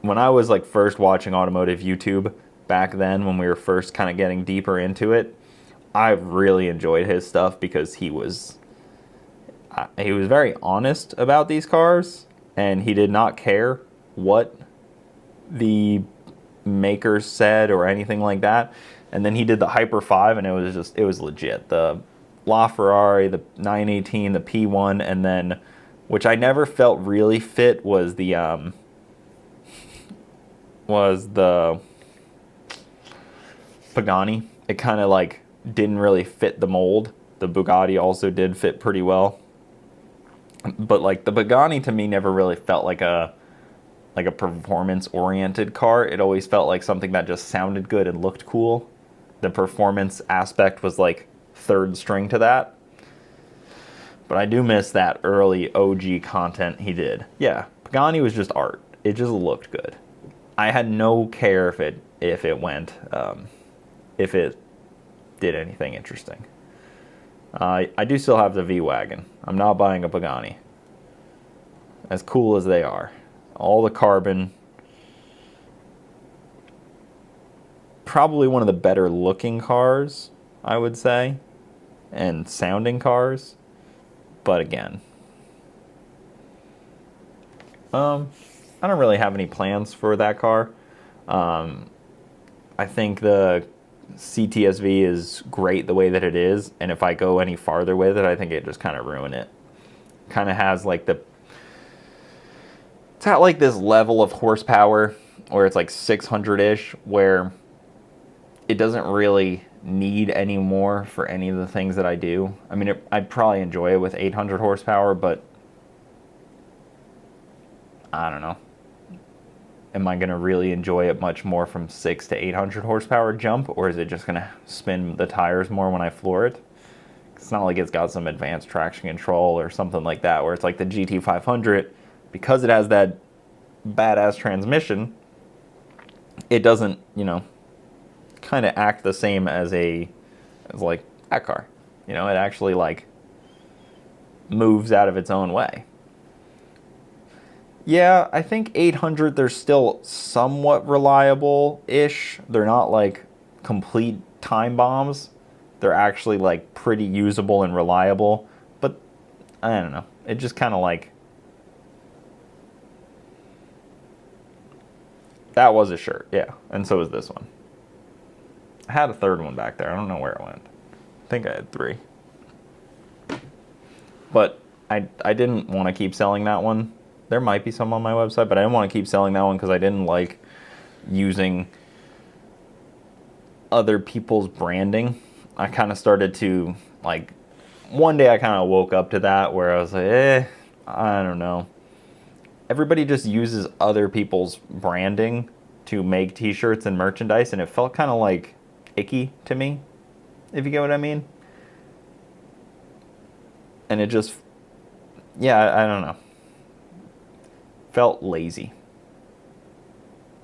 When I was like first watching automotive YouTube back then, when we were first kind of getting deeper into it, I really enjoyed his stuff because he was very honest about these cars, and he did not care what the makers said or anything like that. And then he did the Hyper 5, and it was legit. The LaFerrari, the 918, the P1, and then, which I never felt really fit, was the Pagani. It kind of like didn't really fit the mold. The Bugatti also did fit pretty well. But like the Pagani to me never really felt like a performance-oriented car. It always felt like something that just sounded good and looked cool. The performance aspect was like third string to that. But I do miss that early OG content he did. Yeah, Pagani was just art. It just looked good. I had no care if it did anything interesting. I do still have the V-Wagon. I'm not buying a Pagani. As cool as they are. All the carbon. Probably one of the better looking cars, I would say. And sounding cars. But again. I don't really have any plans for that car. I think the CTS-V is great the way that it is, and if I go any farther with it, I think it just kind of ruin it. Kind of has like it's at like this level of horsepower where it's like 600-ish, where it doesn't really need any more for any of the things that I do. I mean, I'd probably enjoy it with 800 horsepower, but I don't know. Am I going to really enjoy it much more from 600 to 800 horsepower jump, or is it just going to spin the tires more when I floor it? It's not like it's got some advanced traction control or something like that, where it's like the GT500, because it has that badass transmission, it doesn't, kind of act the same as like that car. It actually like moves out of its own way. Yeah, I think 800, they're still somewhat reliable-ish. They're not like complete time bombs. They're actually like pretty usable and reliable. But I don't know. It just kind of like, that was a shirt, yeah. And so was this one. I had a third one back there. I don't know where it went. I think I had 3. But I didn't want to keep selling that one. There might be some on my website, but I didn't want to keep selling that one because I didn't like using other people's branding. I kind of started to, like, one day I kind of woke up to that where I was like, I don't know. Everybody just uses other people's branding to make t-shirts and merchandise, and it felt kind of like icky to me, if you get what I mean. And it just, I don't know. Felt lazy.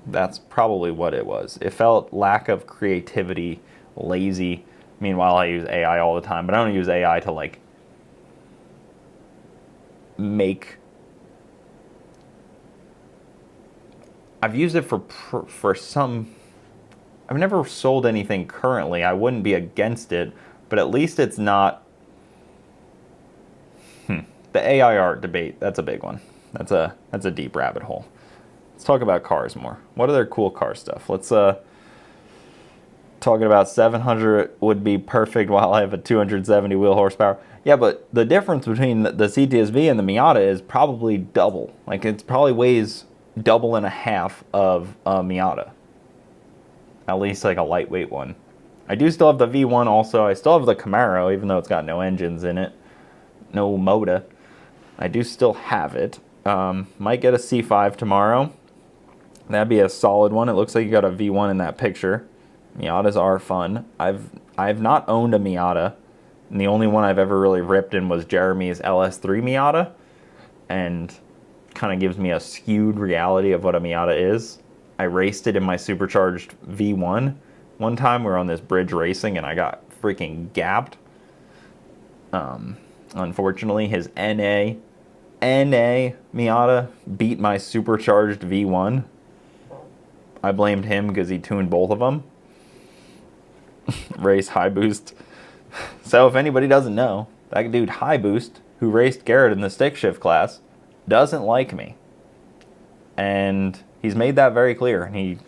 That's probably what it was. It felt lack of creativity, lazy. Meanwhile, I use AI all the time, but I don't use AI to like make. I've used it for some. I've never sold anything currently. I wouldn't be against it, but at least it's not. The AI art debate, that's a big one. That's a deep rabbit hole. Let's talk about cars more. What other cool car stuff? Let's talking about 700 would be perfect while I have a 270 wheel horsepower. Yeah, but the difference between the CTS-V and the Miata is probably double. Like, it probably weighs double and a half of a Miata. At least like a lightweight one. I do still have the V1 also. I still have the Camaro, even though it's got no engines in it. No motor. I do still have it. Might get a C5 tomorrow. That'd be a solid one. It looks like you got a V1 in that picture. Miatas are fun. I've not owned a Miata, and the only one I've ever really ripped in was Jeremy's LS3 Miata, and kind of gives me a skewed reality of what a Miata is. I raced it in my supercharged V1 one time. We were on this bridge racing, and I got freaking gapped. Unfortunately, his NA Miata beat my supercharged V1. I blamed him because he tuned both of them. Race high boost. So if anybody doesn't know, that dude high boost, who raced Garrett in the stick shift class, doesn't like me. And he's made that very clear. And he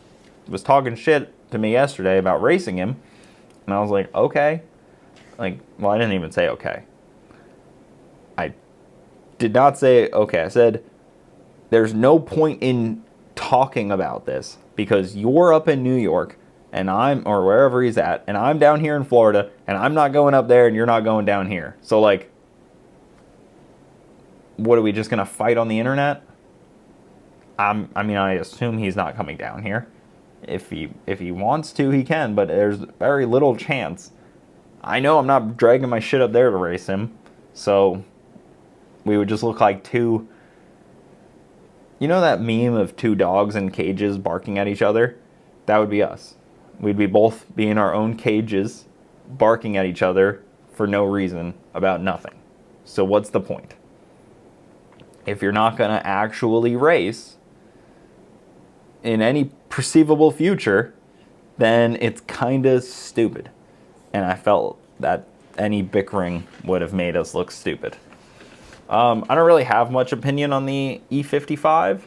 was talking shit to me yesterday about racing him. And I was like, okay. Like, well, I didn't even say okay. I did not say okay. I said, there's no point in talking about this because you're up in New York and or wherever he's at, and I'm down here in Florida, and I'm not going up there and you're not going down here. So like, what are we just gonna fight on the internet? I assume he's not coming down here. If he wants to, he can, but there's very little chance. I know I'm not dragging my shit up there to race him, so we would just look like two. You know that meme of two dogs in cages barking at each other? That would be us. We'd be both be in our own cages, barking at each other for no reason about nothing. So what's the point? If you're not going to actually race in any perceivable future, then it's kind of stupid. And I felt that any bickering would have made us look stupid. I don't really have much opinion on the E55.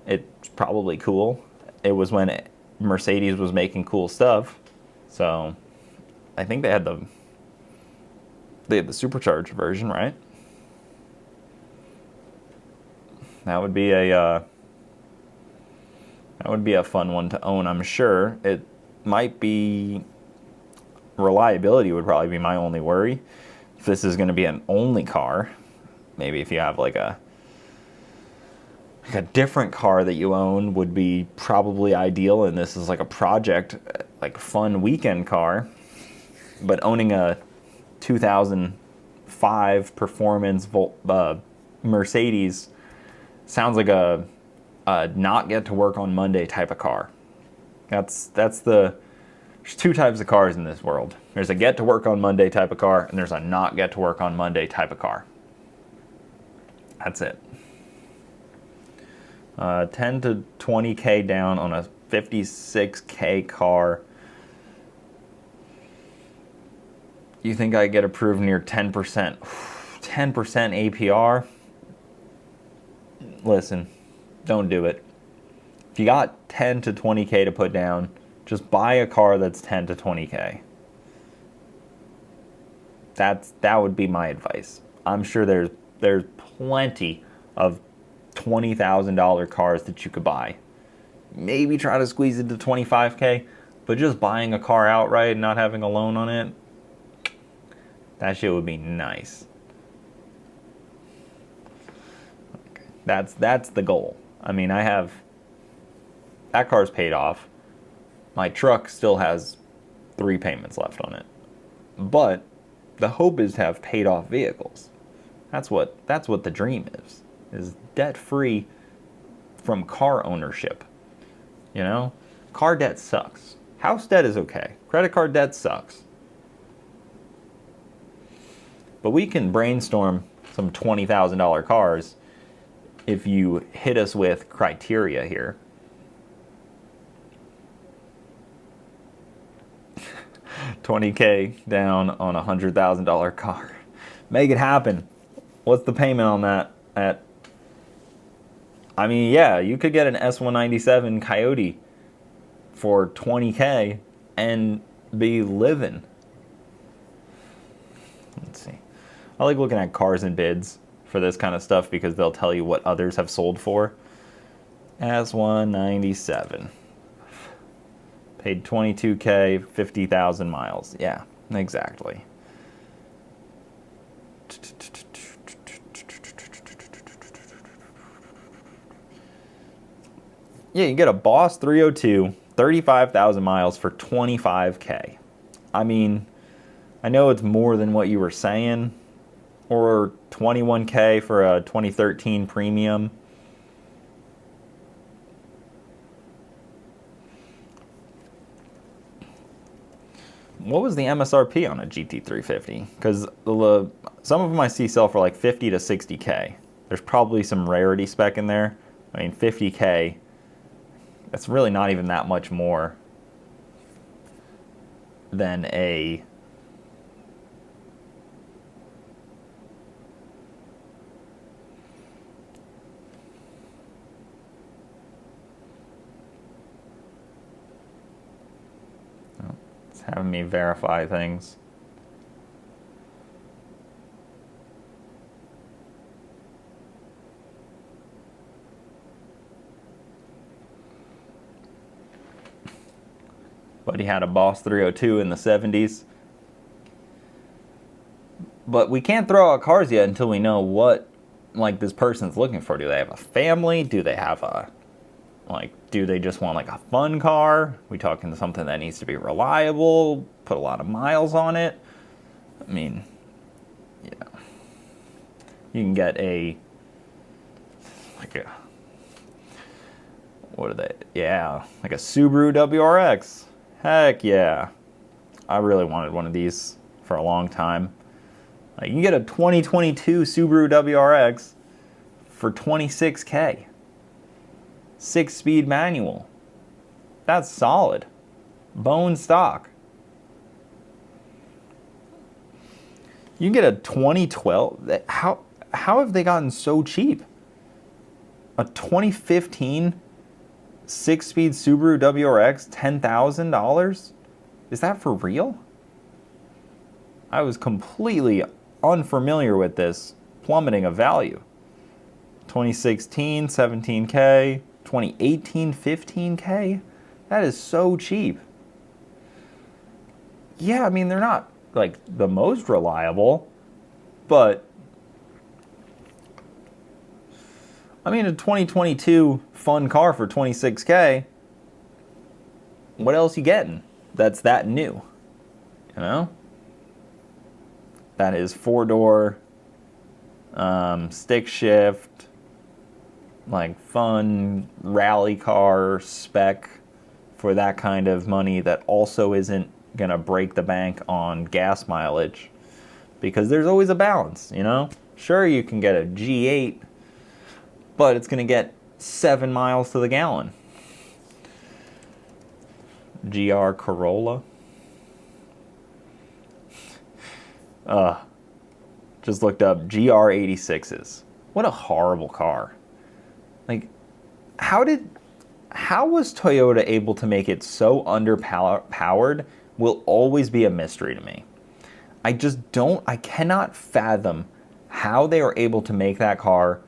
It's probably cool. It was when Mercedes was making cool stuff. So I think they had the supercharged version, right? That would be a fun one to own, I'm sure. It might be, reliability would probably be my only worry. If this is going to be an only car, maybe if you have like a different car that you own would be probably ideal, and this is like a project, like fun weekend car. But owning a 2005 performance Mercedes sounds like a not get to work on Monday type of car. There's two types of cars in this world. There's a get to work on Monday type of car, and there's a not get to work on Monday type of car. That's it. 10 to 20K down on a 56K car. You think I get approved near 10%? 10% APR? Listen, don't do it. If you got 10 to 20K to put down, just buy a car that's 10 to 20K. That would be my advice. I'm sure there's plenty of $20,000 cars that you could buy. Maybe try to squeeze it to 25K, but just buying a car outright and not having a loan on it, that shit would be nice. That's the goal. I mean, that car's paid off. My truck still has 3 payments left on it. But the hope is to have paid off vehicles. That's what the dream is debt free from car ownership. You know? Car debt sucks. House debt is okay. Credit card debt sucks. But we can brainstorm some $20,000 cars if you hit us with criteria here. $20K down on a $100,000 car. Make it happen. What's the payment on that? I mean, yeah, you could get an S197 Coyote for $20K and be living. Let's see. I like looking at cars and bids for this kind of stuff because they'll tell you what others have sold for. S197. Paid $22K, 50,000 miles. Yeah, exactly. Yeah, you get a Boss 302, 35,000 miles for $25K. I mean, I know it's more than what you were saying, or $21K for a 2013 Premium. What was the MSRP on a GT350? Because some of them I see sell for like 50 to 60K. There's probably some rarity spec in there. I mean, 50K, that's really not even that much more than a having me verify things. But he had a Boss 302 in the 70s. But we can't throw out cars yet until we know what this person's looking for. Do they have a family? Do they have do they just want a fun car? We talking something that needs to be reliable, put a lot of miles on it? I mean, yeah. You can get what are they? Yeah, like a Subaru WRX. Heck yeah. I really wanted one of these for a long time. You can get a 2022 Subaru WRX for $26K. 6-speed manual. That's solid. Bone stock. You can get a 2012. How have they gotten so cheap? A 2015 6-speed Subaru WRX, $10,000? Is that for real? I was completely unfamiliar with this plummeting of value. 2016, 17K. 2018, 15K? That is so cheap. Yeah, I mean, they're not the most reliable, but I mean, a 2022 fun car for 26K, what else you getting that's that new? You know? That is 4-door, stick shift, like fun rally car spec for that kind of money that also isn't going to break the bank on gas mileage, because there's always a balance, you know? Sure, you can get a G8, but it's going to get 7 miles to the gallon. GR Corolla. Just looked up GR86s. What a horrible car. Like, how was Toyota able to make it so underpowered will always be a mystery to me. I cannot fathom how they are able to make that car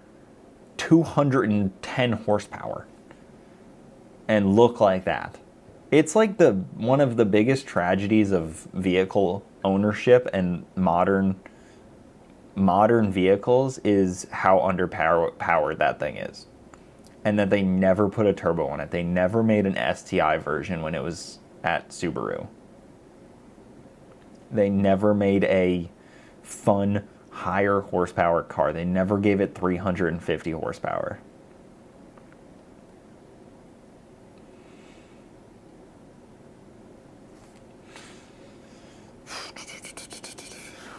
210 horsepower and look like that. It's like one of the biggest tragedies of vehicle ownership and modern vehicles is how underpowered that thing is. And that they never put a turbo on it. They never made an STI version when it was at Subaru. They never made a fun, higher horsepower car. They never gave it 350 horsepower.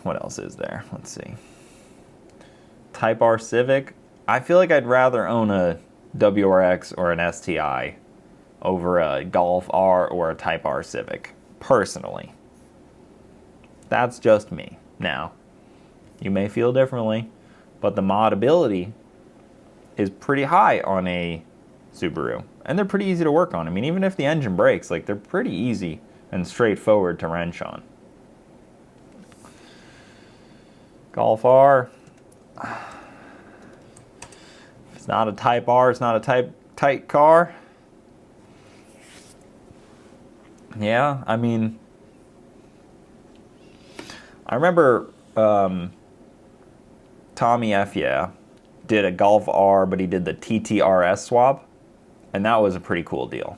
What else is there? Let's see. Type R Civic. I feel like I'd rather own a WRX or an STI over a Golf R or a Type R Civic, personally. That's just me. Now, you may feel differently, but the modability is pretty high on a Subaru, and they're pretty easy to work on. I mean, even if the engine breaks, like, they're pretty easy and straightforward to wrench on. Golf R. If it's not a Type R, it's not a tight car. Yeah, I mean, I remember Tommy F. did a Golf R, but he did the TTRS swap, and that was a pretty cool deal.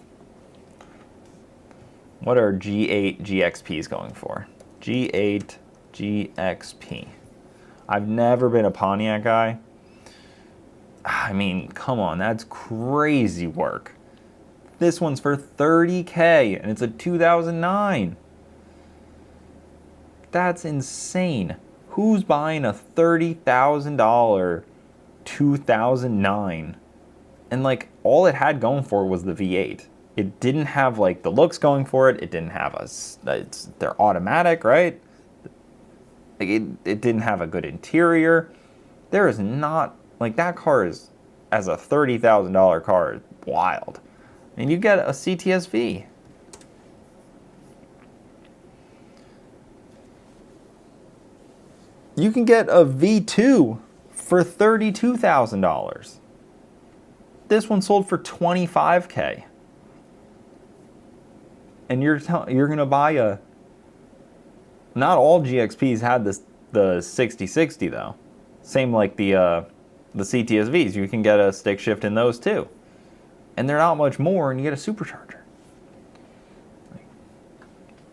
What are G8 GXPs going for? G8 GXP. I've never been a Pontiac guy. I mean, come on, that's crazy work. This one's for $30K, and it's a 2009. That's insane. Who's buying a $30,000 2009? And like, all it had going for it was the V8. It didn't have like the looks going for it. It didn't have they're automatic, right? Like it didn't have a good interior. There is not, like, that car is, as a $30,000 car, is wild. And you get a CTS-V. You can get a V2 for $32,000. This one sold for $25K. And you're going to buy a... Not all GXPs had the 6060 though. Same like the CTS-Vs. You can get a stick shift in those too. And they're not much more, and you get a supercharger.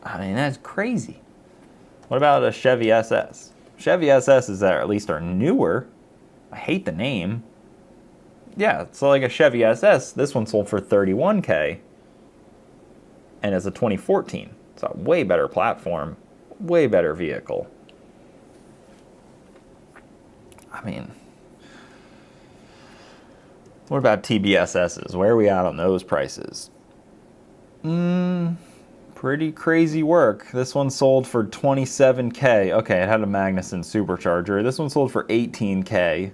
I mean, that's crazy. What about a Chevy SS? Chevy SS's at least are newer. I hate the name. Yeah, so like a Chevy SS, this one sold for $31K. And it's a 2014. It's a way better platform, way better vehicle. I mean, what about TBSSs? Where are we at on those prices? Pretty crazy work. This one sold for $27K. Okay, it had a Magnuson supercharger. This one sold for $18K.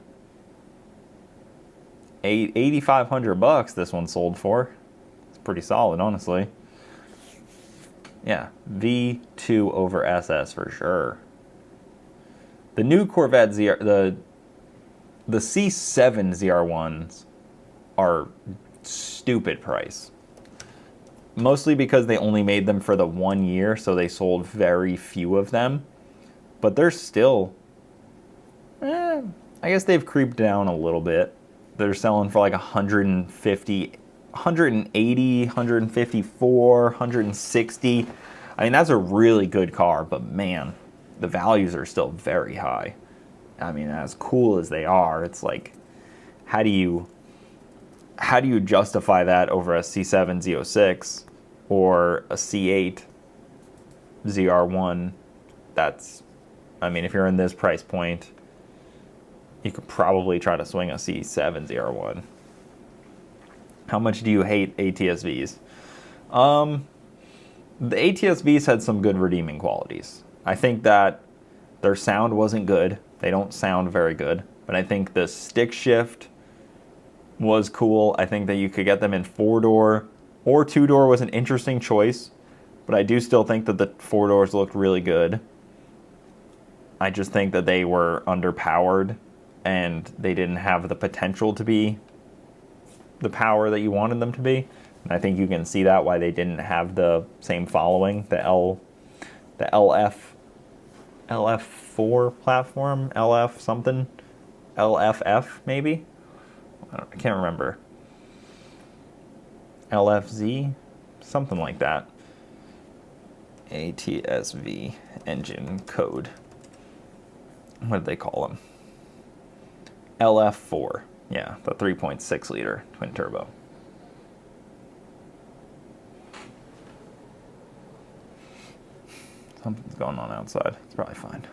$8,500 this one sold for. It's pretty solid, honestly. Yeah, V2 over SS for sure. The new Corvette ZR, the C7 ZR1s are stupid price. Mostly because they only made them for the 1 year, so they sold very few of them. But they're still, I guess they've creeped down a little bit. They're selling for like 150, 180, 154, 160. I mean, that's a really good car, but man, the values are still very high. I mean, as cool as they are, it's like, how do you how do you justify that over a C7 Z06 or a C8 ZR1? That's, I mean, if you're in this price point, you could probably try to swing a C7 ZR1. How much do you hate ATS-Vs? The ATS-Vs had some good redeeming qualities. I think that their sound wasn't good. They don't sound very good. But I think the stick shift was cool. I think that you could get them in 4-door or 2-door was an interesting choice. But I do still think that the 4-doors looked really good. I just think that they were underpowered and they didn't have the potential to be the power that you wanted them to be. And I think you can see that why they didn't have the same following. The LF4 platform, LF something, LFF maybe. I can't remember. LFZ, something like that. ATS-V engine code. What did they call them? LF4. Yeah, the 3.6 liter twin turbo. Something's going on outside. It's probably fine.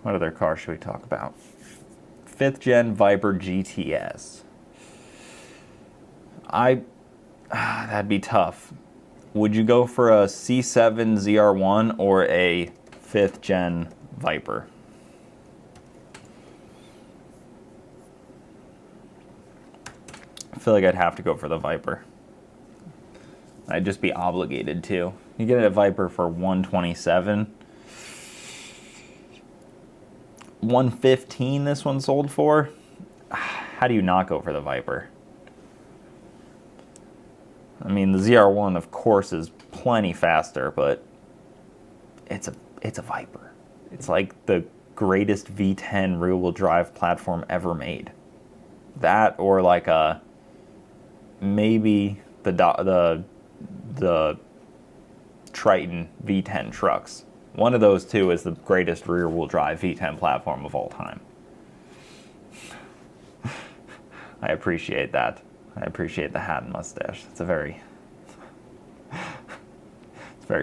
What other car should we talk about? 5th gen Viper GTS. That'd be tough. Would you go for a C7 ZR1 or a 5th gen Viper? I feel like I'd have to go for the Viper. I'd just be obligated to. You get a Viper for $127. $115 this one sold for. How do you not go for the Viper? I mean, the ZR1 of course is plenty faster, but it's a Viper. It's like the greatest V10 rear-wheel drive platform ever made. That or like a maybe the Triton V10 trucks. One of those two is the greatest rear-wheel drive V10 platform of all time. I appreciate that. I appreciate the hat and mustache. It's very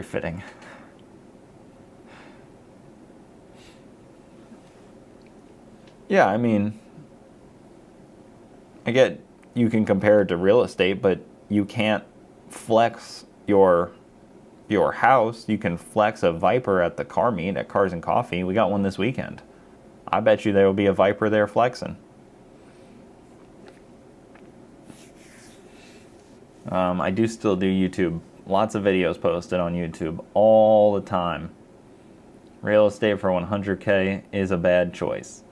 fitting. Yeah, I mean, I get you can compare it to real estate, but you can't flex your house. You can flex a Viper at the car meet at Cars and Coffee. We got one this weekend. I bet you there will be a Viper there flexing. I do still do YouTube. Lots of videos posted on YouTube all the time. Real estate for 100K is a bad choice.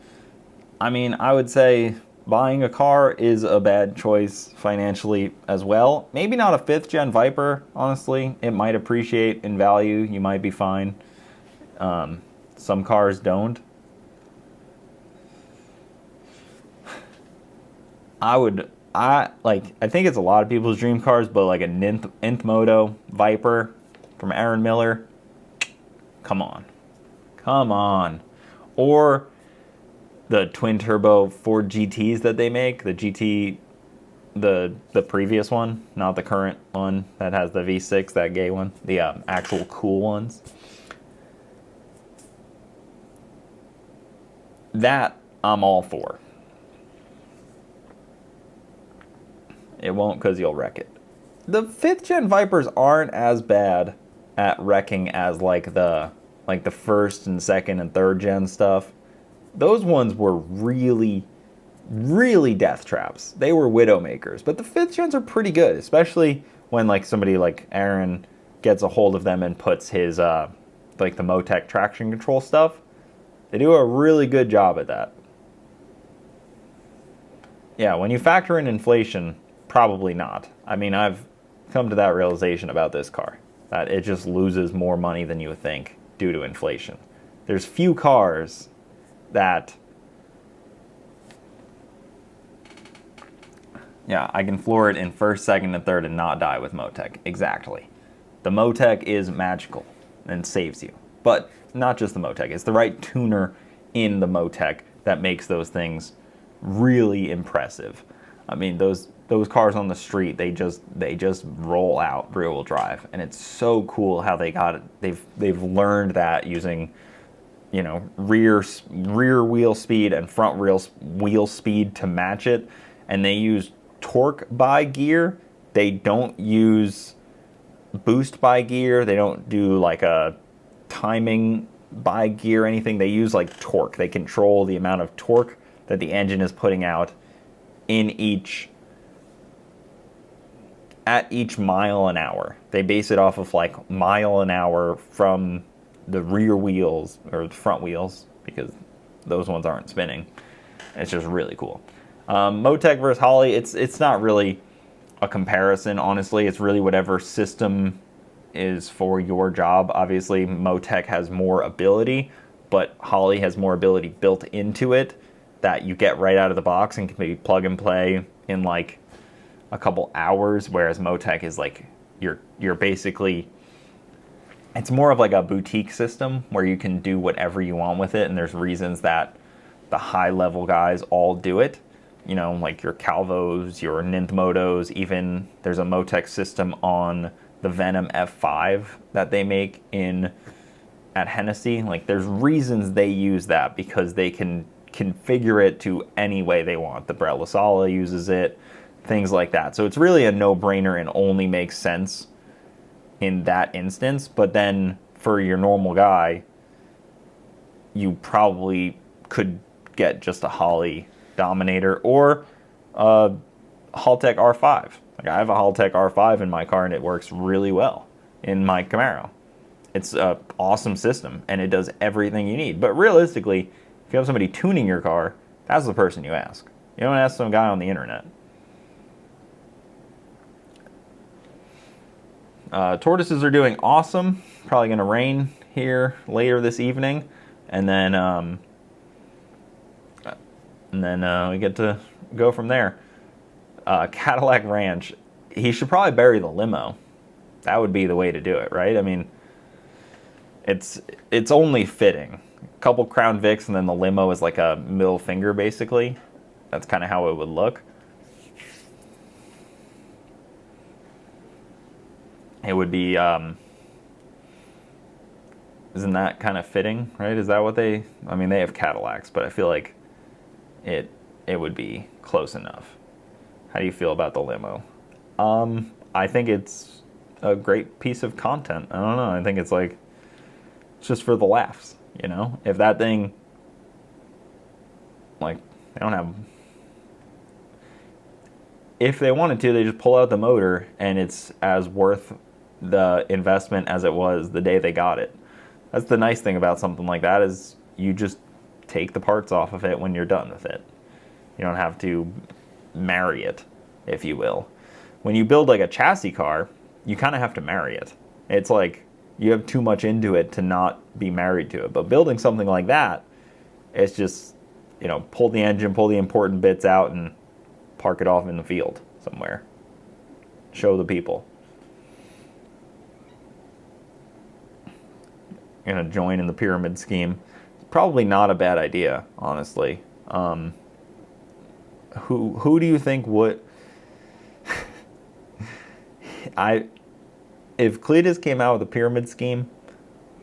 I mean, I would say buying a car is a bad choice financially as well. Maybe not a 5th gen Viper, honestly. It might appreciate in value. You might be fine. Some cars don't. I think it's a lot of people's dream cars, but like a Nth Moto Viper from Aaron Miller, come on. Or the twin turbo Ford GTs that they make, the GT, the previous one, not the current one that has the V6, that gay one, the actual cool ones. That I'm all for. It won't, because you'll wreck it. The 5th gen Vipers aren't as bad at wrecking as like the 1st and 2nd and 3rd gen stuff. Those ones were really, really death traps. They were widowmakers. But the 5th gens are pretty good, especially when like somebody like Aaron gets a hold of them and puts his like the Motec traction control stuff. They do a really good job at that. Yeah, when you factor in inflation, probably not. I mean, I've come to that realization about this car, that it just loses more money than you would think due to inflation. There's few cars that, yeah, I can floor it in 1st, 2nd, and 3rd and not die with Motec. Exactly. The Motec is magical and saves you. But not just the Motec. It's the right tuner in the Motec that makes those things really impressive. I mean, those cars on the street, they just roll out rear wheel drive, and it's so cool how they got it. They've learned that using, you know, rear wheel speed and front wheel speed to match it, and they use torque by gear. They don't use boost by gear. They don't do like a timing by gear or anything. They use like torque. They control the amount of torque that the engine is putting out at each mile an hour. They base it off of like mile an hour from the rear wheels or the front wheels, because those ones aren't spinning. It's just really cool. Motec versus Holley, it's not really a comparison, honestly. It's really whatever system is for your job. Obviously, Motec has more ability, but Holley has more ability built into it that you get right out of the box and can maybe plug and play in like a couple hours, whereas Motec is like you're basically, it's more of like a boutique system where you can do whatever you want with it, and there's reasons that the high level guys all do it. You know, like your Calvos, your Ninthmotos, even there's a Motec system on the Venom F5 that they make at Hennessy. Like there's reasons they use that, because they can configure it to any way they want. The Brett LaSala uses it, things like that. So it's really a no-brainer and only makes sense in that instance. But then for your normal guy, you probably could get just a Holley Dominator or a Haltech R5. Like I have a Haltech R5 in my car, and it works really well in my Camaro. It's an awesome system, and it does everything you need. But realistically, if you have somebody tuning your car, that's the person you ask. You don't ask some guy on the internet. Tortoises are doing awesome. Probably going to rain here later this evening, and then we get to go from there. Cadillac Ranch, he should probably bury the limo. That would be the way to do it, right? I mean, it's only fitting. A couple Crown Vics, and then the limo is like a middle finger, basically. That's kind of how it would look. It would be, isn't that kind of fitting, right? Is that what they have Cadillacs, but I feel like it would be close enough. How do you feel about the limo? I think it's a great piece of content. I don't know. I think it's just for the laughs, you know? If that thing, like, they don't have... If they wanted to, they just pull out the motor, and it's as worth the investment as it was the day they got it. That's the nice thing about something like that, is you just take the parts off of it when you're done with it. You don't have to marry it, if you will. When you build like a chassis car, you kind of have to marry it. It's like you have too much into it to not be married to it. But building something like that, it's just, you know, pull the engine, pull the important bits out, and park it off in the field somewhere. Show the people. You're gonna join in the pyramid scheme. Probably not a bad idea, honestly. Who do you think would... If Cletus came out with a pyramid scheme,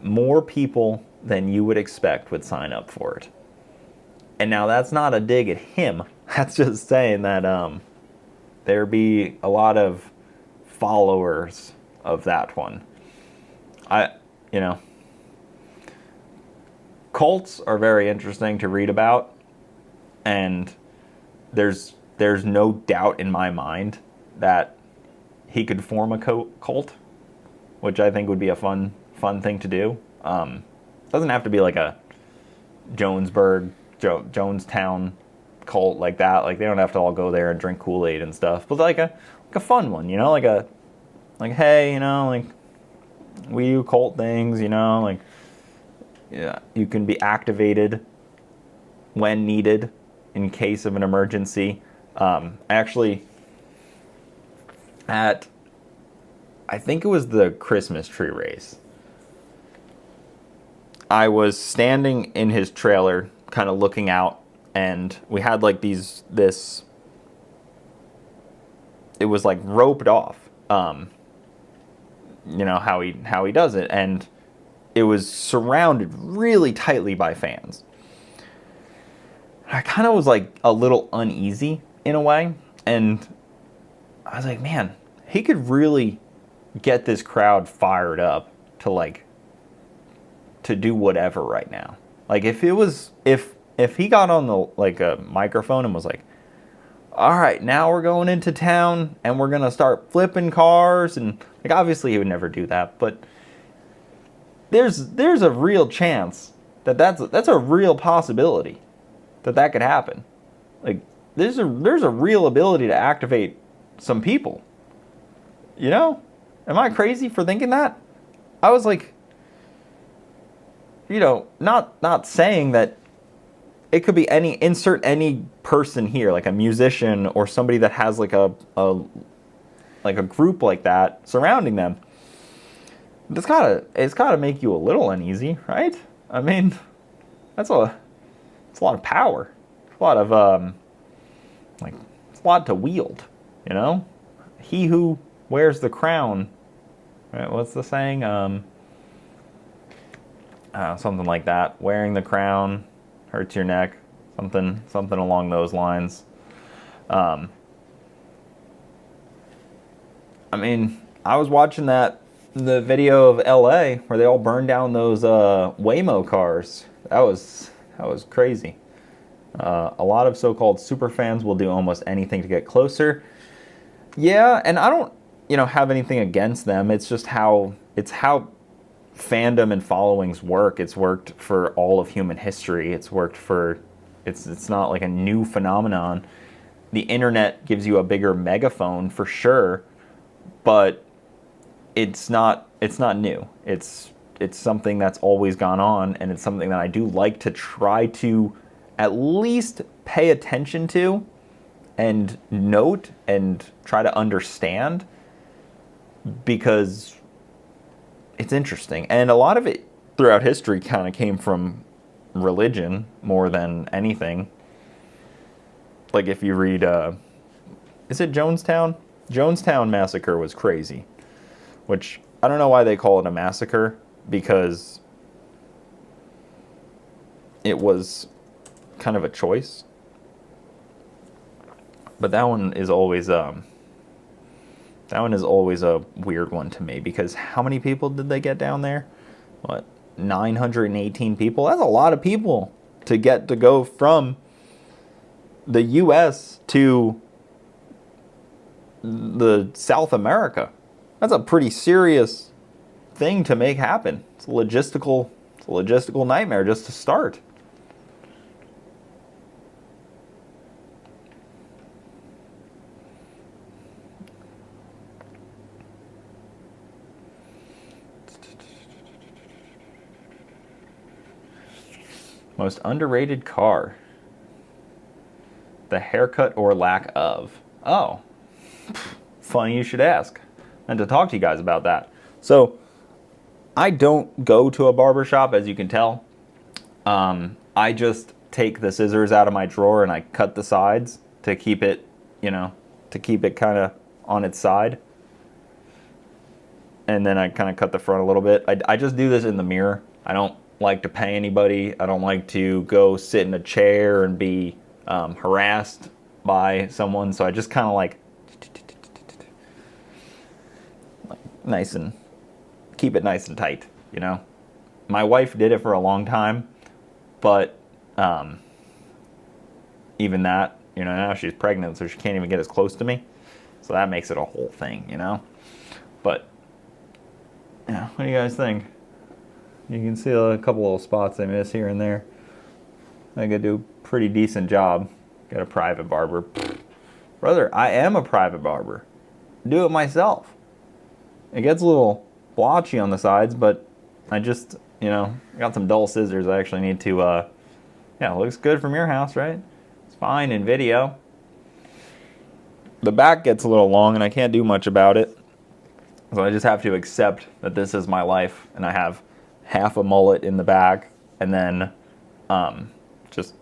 more people than you would expect would sign up for it. And now that's not a dig at him. That's just saying that there'd be a lot of followers of that one. Cults are very interesting to read about, and there's no doubt in my mind that he could form a cult, which I think would be a fun thing to do. Doesn't have to be like a Jonestown cult like that. Like, they don't have to all go there and drink Kool-Aid and stuff, but like a fun one, you know, like hey, you know, like, we do cult things, you know, like, yeah, you can be activated when needed in case of an emergency. Actually, I think it was the Christmas tree race, I was standing in his trailer, kind of looking out and we had like this. It was like roped off. You know how he does it, and it was surrounded really tightly by fans. I kind of was like a little uneasy in a way, and I was like, man, he could really get this crowd fired up to do whatever right now. Like if he got on the like a microphone and was like, all right, now we're going into town and we're gonna start flipping cars, and like obviously he would never do that, but there's a real chance that's a real possibility that could happen. Like there's a real ability to activate some people. You know? Am I crazy for thinking that? I was like, you know, not saying that it could be insert any person here, like a musician or somebody that has like a group like that surrounding them. It's gotta make you a little uneasy, right? I mean, it's a lot of power. It's a lot of it's a lot to wield, you know? He who wears the crown, right? What's the saying? Something like that. Wearing the crown hurts your neck. Something along those lines. I mean, I was watching the video of LA where they all burned down those Waymo cars. That was crazy. A lot of so-called super fans will do almost anything to get closer. Yeah, and I don't, have anything against them. It's just how fandom and followings work. It's worked for all of human history. It's not like a new phenomenon. The internet gives you a bigger megaphone for sure, but it's not new. It's something that's always gone on, and it's something that I do like to try to at least pay attention to and note and try to understand, because it's interesting. And a lot of it throughout history kind of came from religion more than anything. Like if you read, is it Jonestown? Jonestown Massacre was crazy, which I don't know why they call it a massacre, because it was kind of a choice. But that one is always a weird one to me, because how many people did they get down there? 918 people? That's a lot of people to go from the US to the South America. That's a pretty serious thing to make happen. It's a logistical nightmare just to start. Most underrated car. The haircut or lack of. Oh, funny you should ask. And to talk to you guys about that. So, I don't go to a barbershop, as you can tell. I just take the scissors out of my drawer and I cut the sides to keep it, kind of on its side. And then I kind of cut the front a little bit. I just do this in the mirror. I don't like to pay anybody. I don't like to go sit in a chair and be harassed by someone. So I just kind of like keep it nice and tight, My wife did it for a long time, but even that, now she's pregnant, so she can't even get as close to me. So that makes it a whole thing, But, what do you guys think? You can see a couple little spots I miss here and there. I think I do a pretty decent job. Got a private barber. Brother, I am a private barber. Do it myself. It gets a little blotchy on the sides, but I just, got some dull scissors. I actually need to, it looks good from your house, right? It's fine in video. The back gets a little long and I can't do much about it. So I just have to accept that this is my life, and I have half a mullet in the back, and then just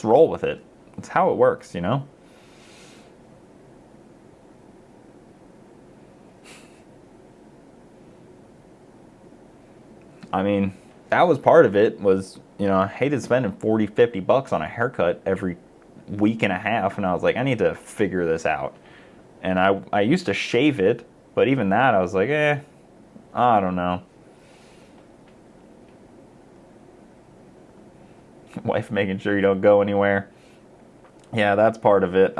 Just roll with it. It's how it works, you know? I mean, that was part of it was, you know, I hated spending 40, 50 bucks on a haircut every week and a half. And I was like, I need to figure this out. And I used to shave it, but even that, I was like, I don't know. Wife making sure you don't go anywhere. Yeah, that's part of it.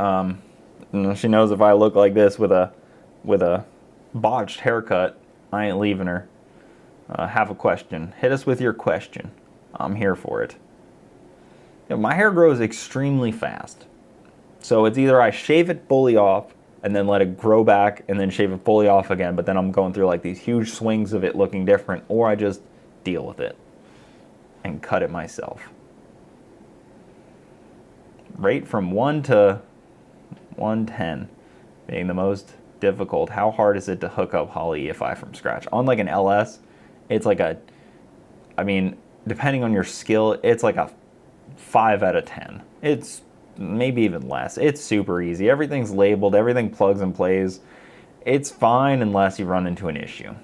She knows if I look like this with a botched haircut, I ain't leaving her. Have a question. Hit us with your question. I'm here for it. You know, my hair grows extremely fast. So it's either I shave it fully off and then let it grow back and then shave it fully off again, but then I'm going through like these huge swings of it looking different, or I just deal with it and cut it myself. Rate from 1 to 110 being the most difficult. How hard is it to hook up Holley EFI from scratch? On like an LS, it's like I mean, depending on your skill, it's like a 5 out of 10. It's maybe even less. It's super easy. Everything's labeled. Everything plugs and plays. It's fine unless you run into an issue.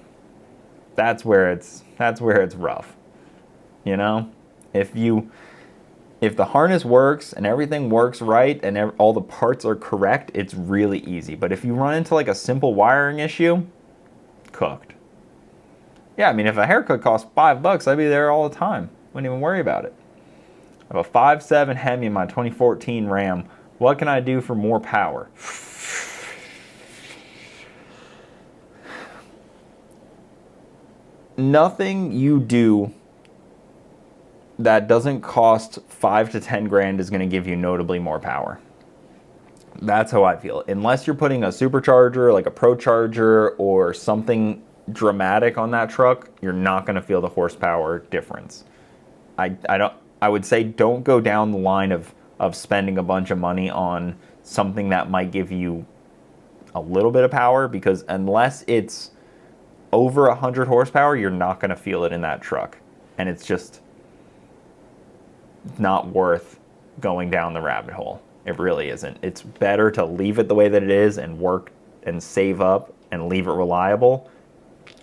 That's where it's rough. You know, if the harness works and everything works right and all the parts are correct, it's really easy. But if you run into like a simple wiring issue, cooked. Yeah, I mean, if a haircut costs $5, I'd be there all the time. Wouldn't even worry about it. I have a 5.7 Hemi in my 2014 Ram. What can I do for more power? Nothing you do that doesn't cost 5 to 10 grand is going to give you notably more power. That's how I feel. Unless you're putting a supercharger, like a Pro Charger, or something dramatic on that truck, you're not going to feel the horsepower difference. I would say don't go down the line of spending a bunch of money on something that might give you a little bit of power, because unless it's over 100 horsepower, you're not going to feel it in that truck. And it's just not worth going down the rabbit hole. It really isn't. It's better to leave it the way that it is and work and save up and leave it reliable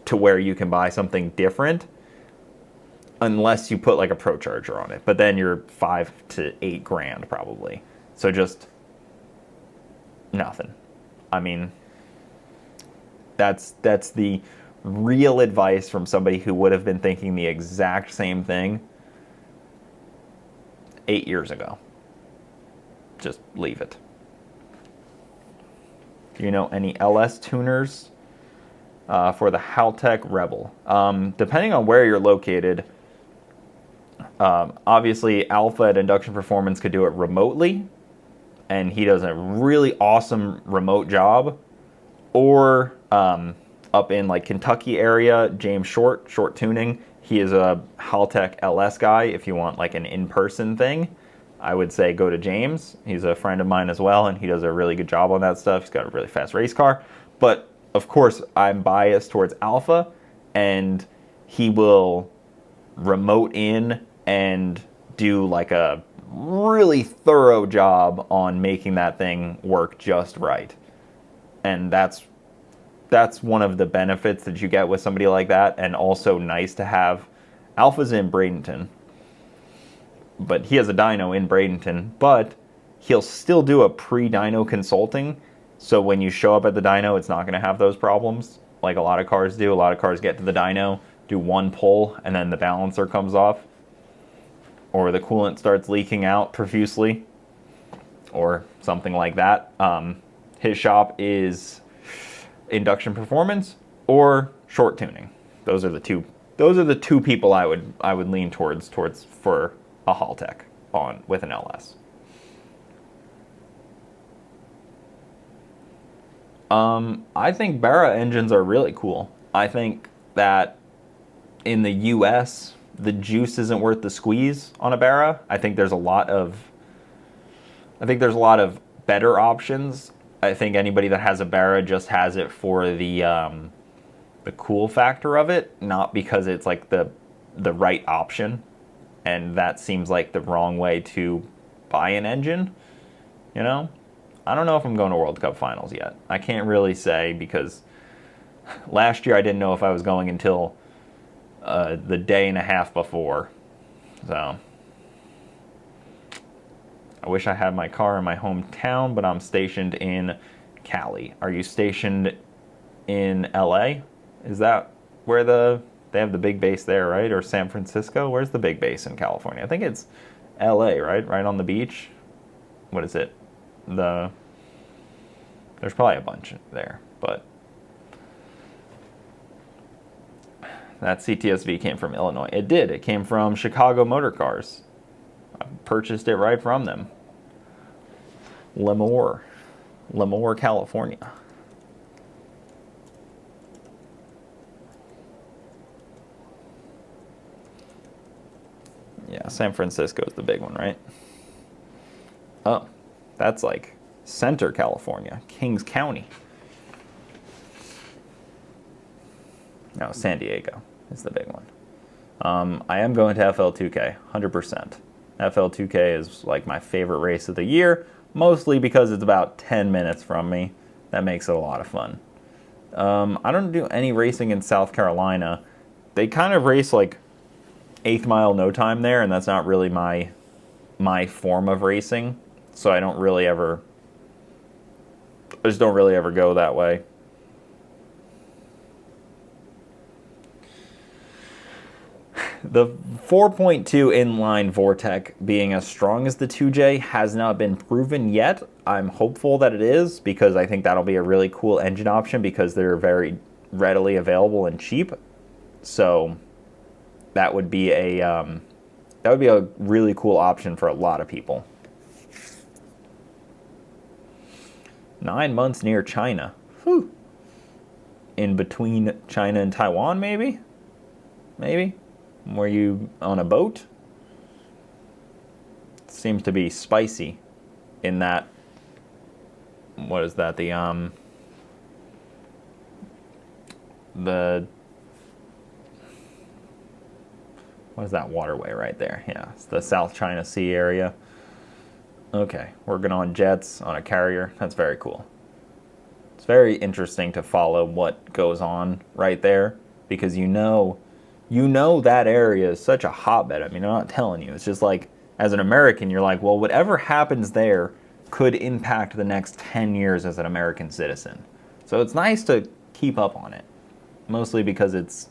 to where you can buy something different, unless you put like a Pro Charger on it. But then you're 5 to 8 grand probably. So just nothing. I mean, that's the real advice from somebody who would have been thinking the exact same thing 8 years ago. Just leave it. Do you know any LS tuners for the Haltech Rebel? Depending on where you're located, obviously Alpha at Induction Performance could do it remotely, and he does a really awesome remote job. Or up in like Kentucky area, James Short Tuning, he is a Haltech LS guy. If you want like an in-person thing, I would say go to James. He's a friend of mine as well, and he does a really good job on that stuff. He's got a really fast race car. But of course, I'm biased towards Alpha, and he will remote in and do like a really thorough job on making that thing work just right. And that's one of the benefits that you get with somebody like that, and also nice to have. Alpha's in Bradenton, but he has a dyno in Bradenton, but he'll still do a pre-dyno consulting, so when you show up at the dyno, it's not going to have those problems like a lot of cars do. A lot of cars get to the dyno, do one pull, and then the balancer comes off, or the coolant starts leaking out profusely, or something like that. His shop is Induction Performance or Short Tuning. Those are the two people I would lean towards for a Haltech on with an LS. I think Barra engines are really cool. I think that in the US, the juice isn't worth the squeeze on a Barra. I think there's a lot of better options. I think anybody that has a Barra just has it for the cool factor of it, not because it's like the right option. And that seems like the wrong way to buy an engine, you know? I don't know if I'm going to World Cup finals yet. I can't really say because last year I didn't know if I was going until the day and a half before. So I wish I had my car in my hometown, but I'm stationed in Cali. Are you stationed in LA? Is that where they have the big base there, right? Or San Francisco? Where's the big base in California? I think it's LA, right? Right on the beach. What is it? There's probably a bunch there, but that CTS-V came from Illinois. It did. It came from Chicago Motor Cars. I purchased it right from them. Lemoore, California. Yeah, San Francisco is the big one, right? Oh, that's like Center, California, Kings County. No, San Diego is the big one. I am going to FL2K, 100%. FL2K is like my favorite race of the year, mostly because it's about 10 minutes from me. That makes it a lot of fun. I don't do any racing in South Carolina. They kind of race like 8th mile no time there, and that's not really my form of racing. So I just don't really ever go that way. The 4.2 inline Vortec being as strong as the 2J has not been proven yet. I'm hopeful that it is because I think that'll be a really cool engine option because they're very readily available and cheap. So that would be a really cool option for a lot of people. 9 months near China. Whew. In between China and Taiwan, maybe? Maybe? Were you on a boat? Seems to be spicy in that. What is that? What is that waterway right there? Yeah, it's the South China Sea area. Okay, working on jets on a carrier. That's very cool. It's very interesting to follow what goes on right there because you know that area is such a hotbed. I mean, I'm not telling you. It's just like, as an American, you're like, well, whatever happens there could impact the next 10 years as an American citizen. So it's nice to keep up on it, mostly because it's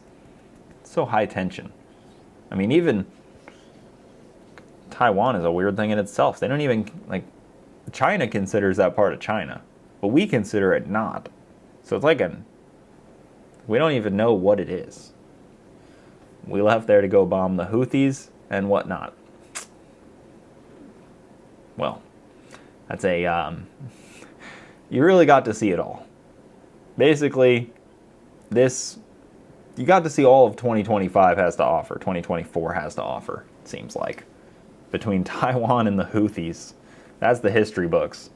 so high tension. I mean, even Taiwan is a weird thing in itself. They don't even, like, China considers that part of China, but we consider it not. So it's like we don't even know what it is. We left there to go bomb the Houthis and whatnot. Well, that's you really got to see it all. Basically, you got to see all of 2025 has to offer, 2024 has to offer, it seems like. Between Taiwan and the Houthis. That's the history books.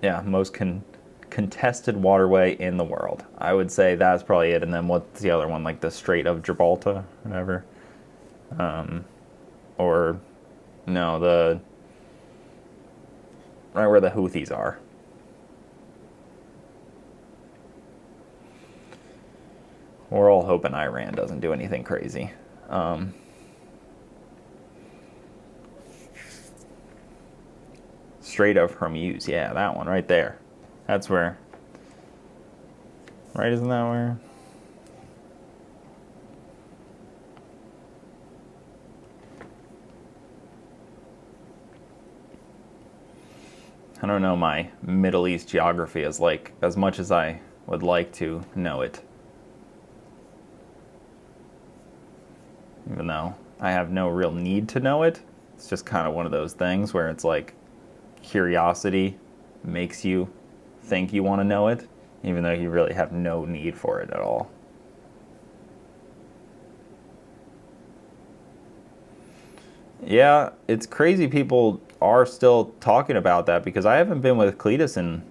Yeah, most contested waterway in the world. I would say that's probably it. And then what's the other one? Like the Strait of Gibraltar, whatever. Or no, right where the Houthis are. We're all hoping Iran doesn't do anything crazy. Strait of Hormuz, yeah, that one right there. That's where. Right, isn't that where? I don't know my Middle East geography as much as I would like to know it. Even though I have no real need to know it. It's just kind of one of those things where it's like curiosity makes you think you want to know it, even though you really have no need for it at all. Yeah, it's crazy people are still talking about that because I haven't been with Cletus in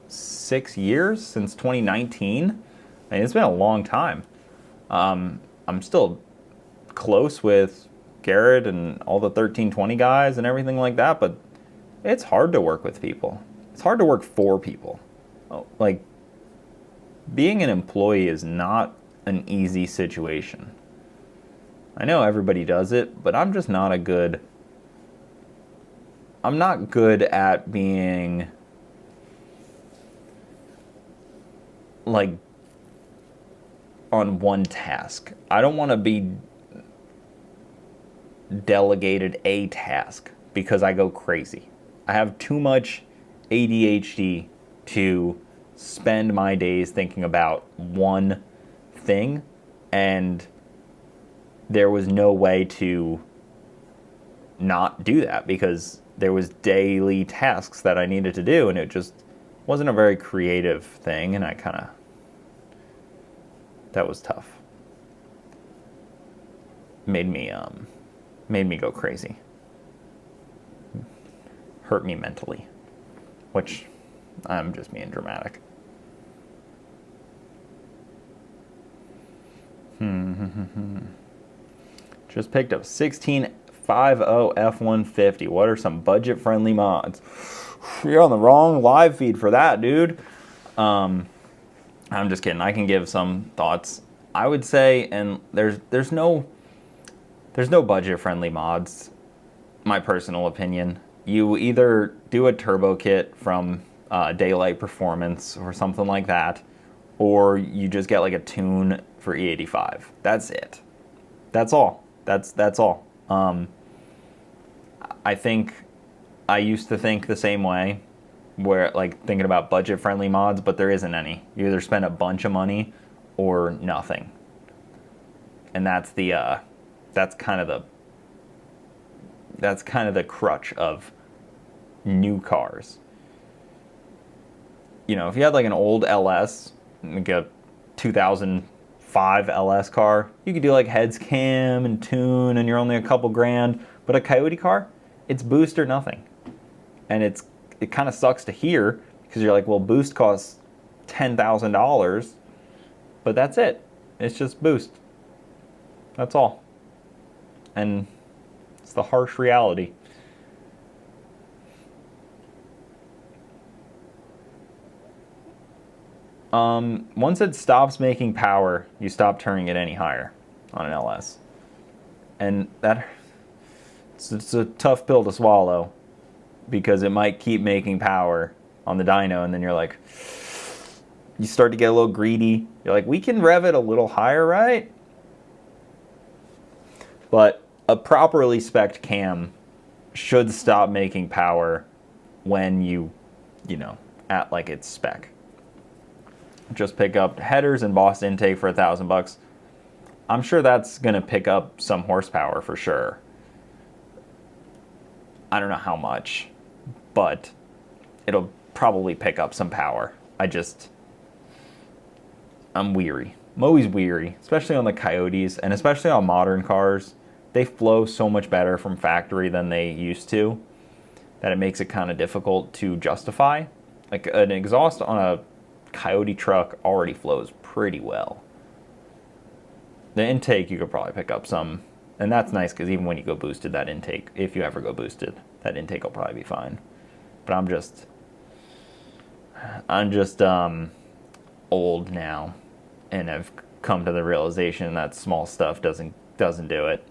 6 years, since 2019. I mean, it's been a long time. I'm still close with Garrett and all the 1320 guys and everything like that, but it's hard to work with people. It's hard to work for people. Like, being an employee is not an easy situation. I know everybody does it, but I'm just not I'm not good at being, like, on one task. I don't want to be delegated a task because I go crazy. I have too much ADHD to spend my days thinking about one thing, and there was no way to not do that because there was daily tasks that I needed to do, and it just wasn't a very creative thing, and that was tough. Made me go crazy. Hurt me mentally, which I'm just being dramatic. Just picked up 1650 F-150. What are some budget-friendly mods? You're on the wrong live feed for that, dude. I'm just kidding. I can give some thoughts. I would say, and there's no budget-friendly mods. My personal opinion. You either do a turbo kit from Daylight Performance or something like that, or you just get like a tune for E85. That's it. That's all. That's all. I think I used to think the same way, where like thinking about budget-friendly mods, but there isn't any. You either spend a bunch of money or nothing, and that's kind of the crutch of new cars. You know, if you had like an old LS, like a 2005 LS car, you could do like heads cam and tune, and you're only a couple grand. But a Coyote car, it's boost or nothing, and it kind of sucks to hear because you're like, well, boost costs $10,000, but that's it. It's just boost. That's all, and it's the harsh reality. Once it stops making power, you stop turning it any higher on an LS. And it's a tough pill to swallow because it might keep making power on the dyno, and then you're like, you start to get a little greedy. You're like, we can rev it a little higher, right? But a properly spec'd cam should stop making power when you know, at like its spec. Just pick up headers and Boss intake for $1,000. I'm sure that's going to pick up some horsepower for sure. I don't know how much, but it'll probably pick up some power. I'm weary. I'm always weary, especially on the Coyotes, and especially on modern cars. They flow so much better from factory than they used to that it makes it kind of difficult to justify. Like an exhaust on a Coyote truck already flows pretty well. The intake, you could probably pick up some, and that's nice because even when you go boosted, that intake, if you ever go boosted, that intake will probably be fine. But I'm just old now, and I've come to the realization that small stuff doesn't do it.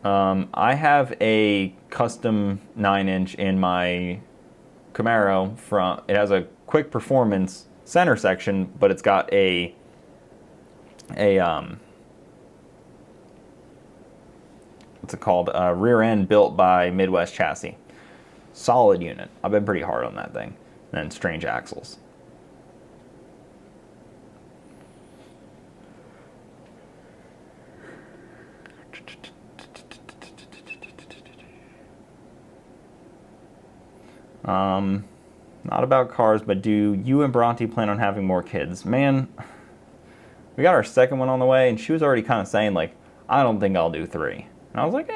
I have a custom 9-inch in my Camaro. It has a quick performance center section, but it's got a what's it called? Rear end built by Midwest Chassis. Solid unit. I've been pretty hard on that thing. And then strange axles. Not about cars, but do you and Bronte plan on having more kids? Man, we got our second one on the way, and she was already kind of saying, like, I don't think I'll do 3. And I was like,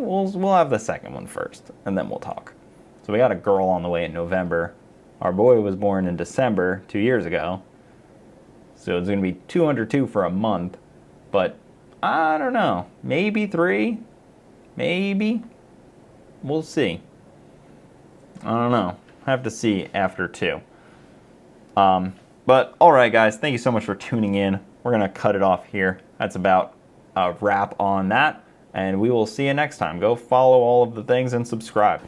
we'll have the second one first, and then we'll talk. So we got a girl on the way in November. Our boy was born in December 2 years ago. So it's going to be 202 for a month, but I don't know. Maybe 3? Maybe? We'll see. I don't know. Have to see after 2. But alright guys, thank you so much for tuning in. We're going to cut it off here. That's about a wrap on that. And we will see you next time. Go follow all of the things and subscribe.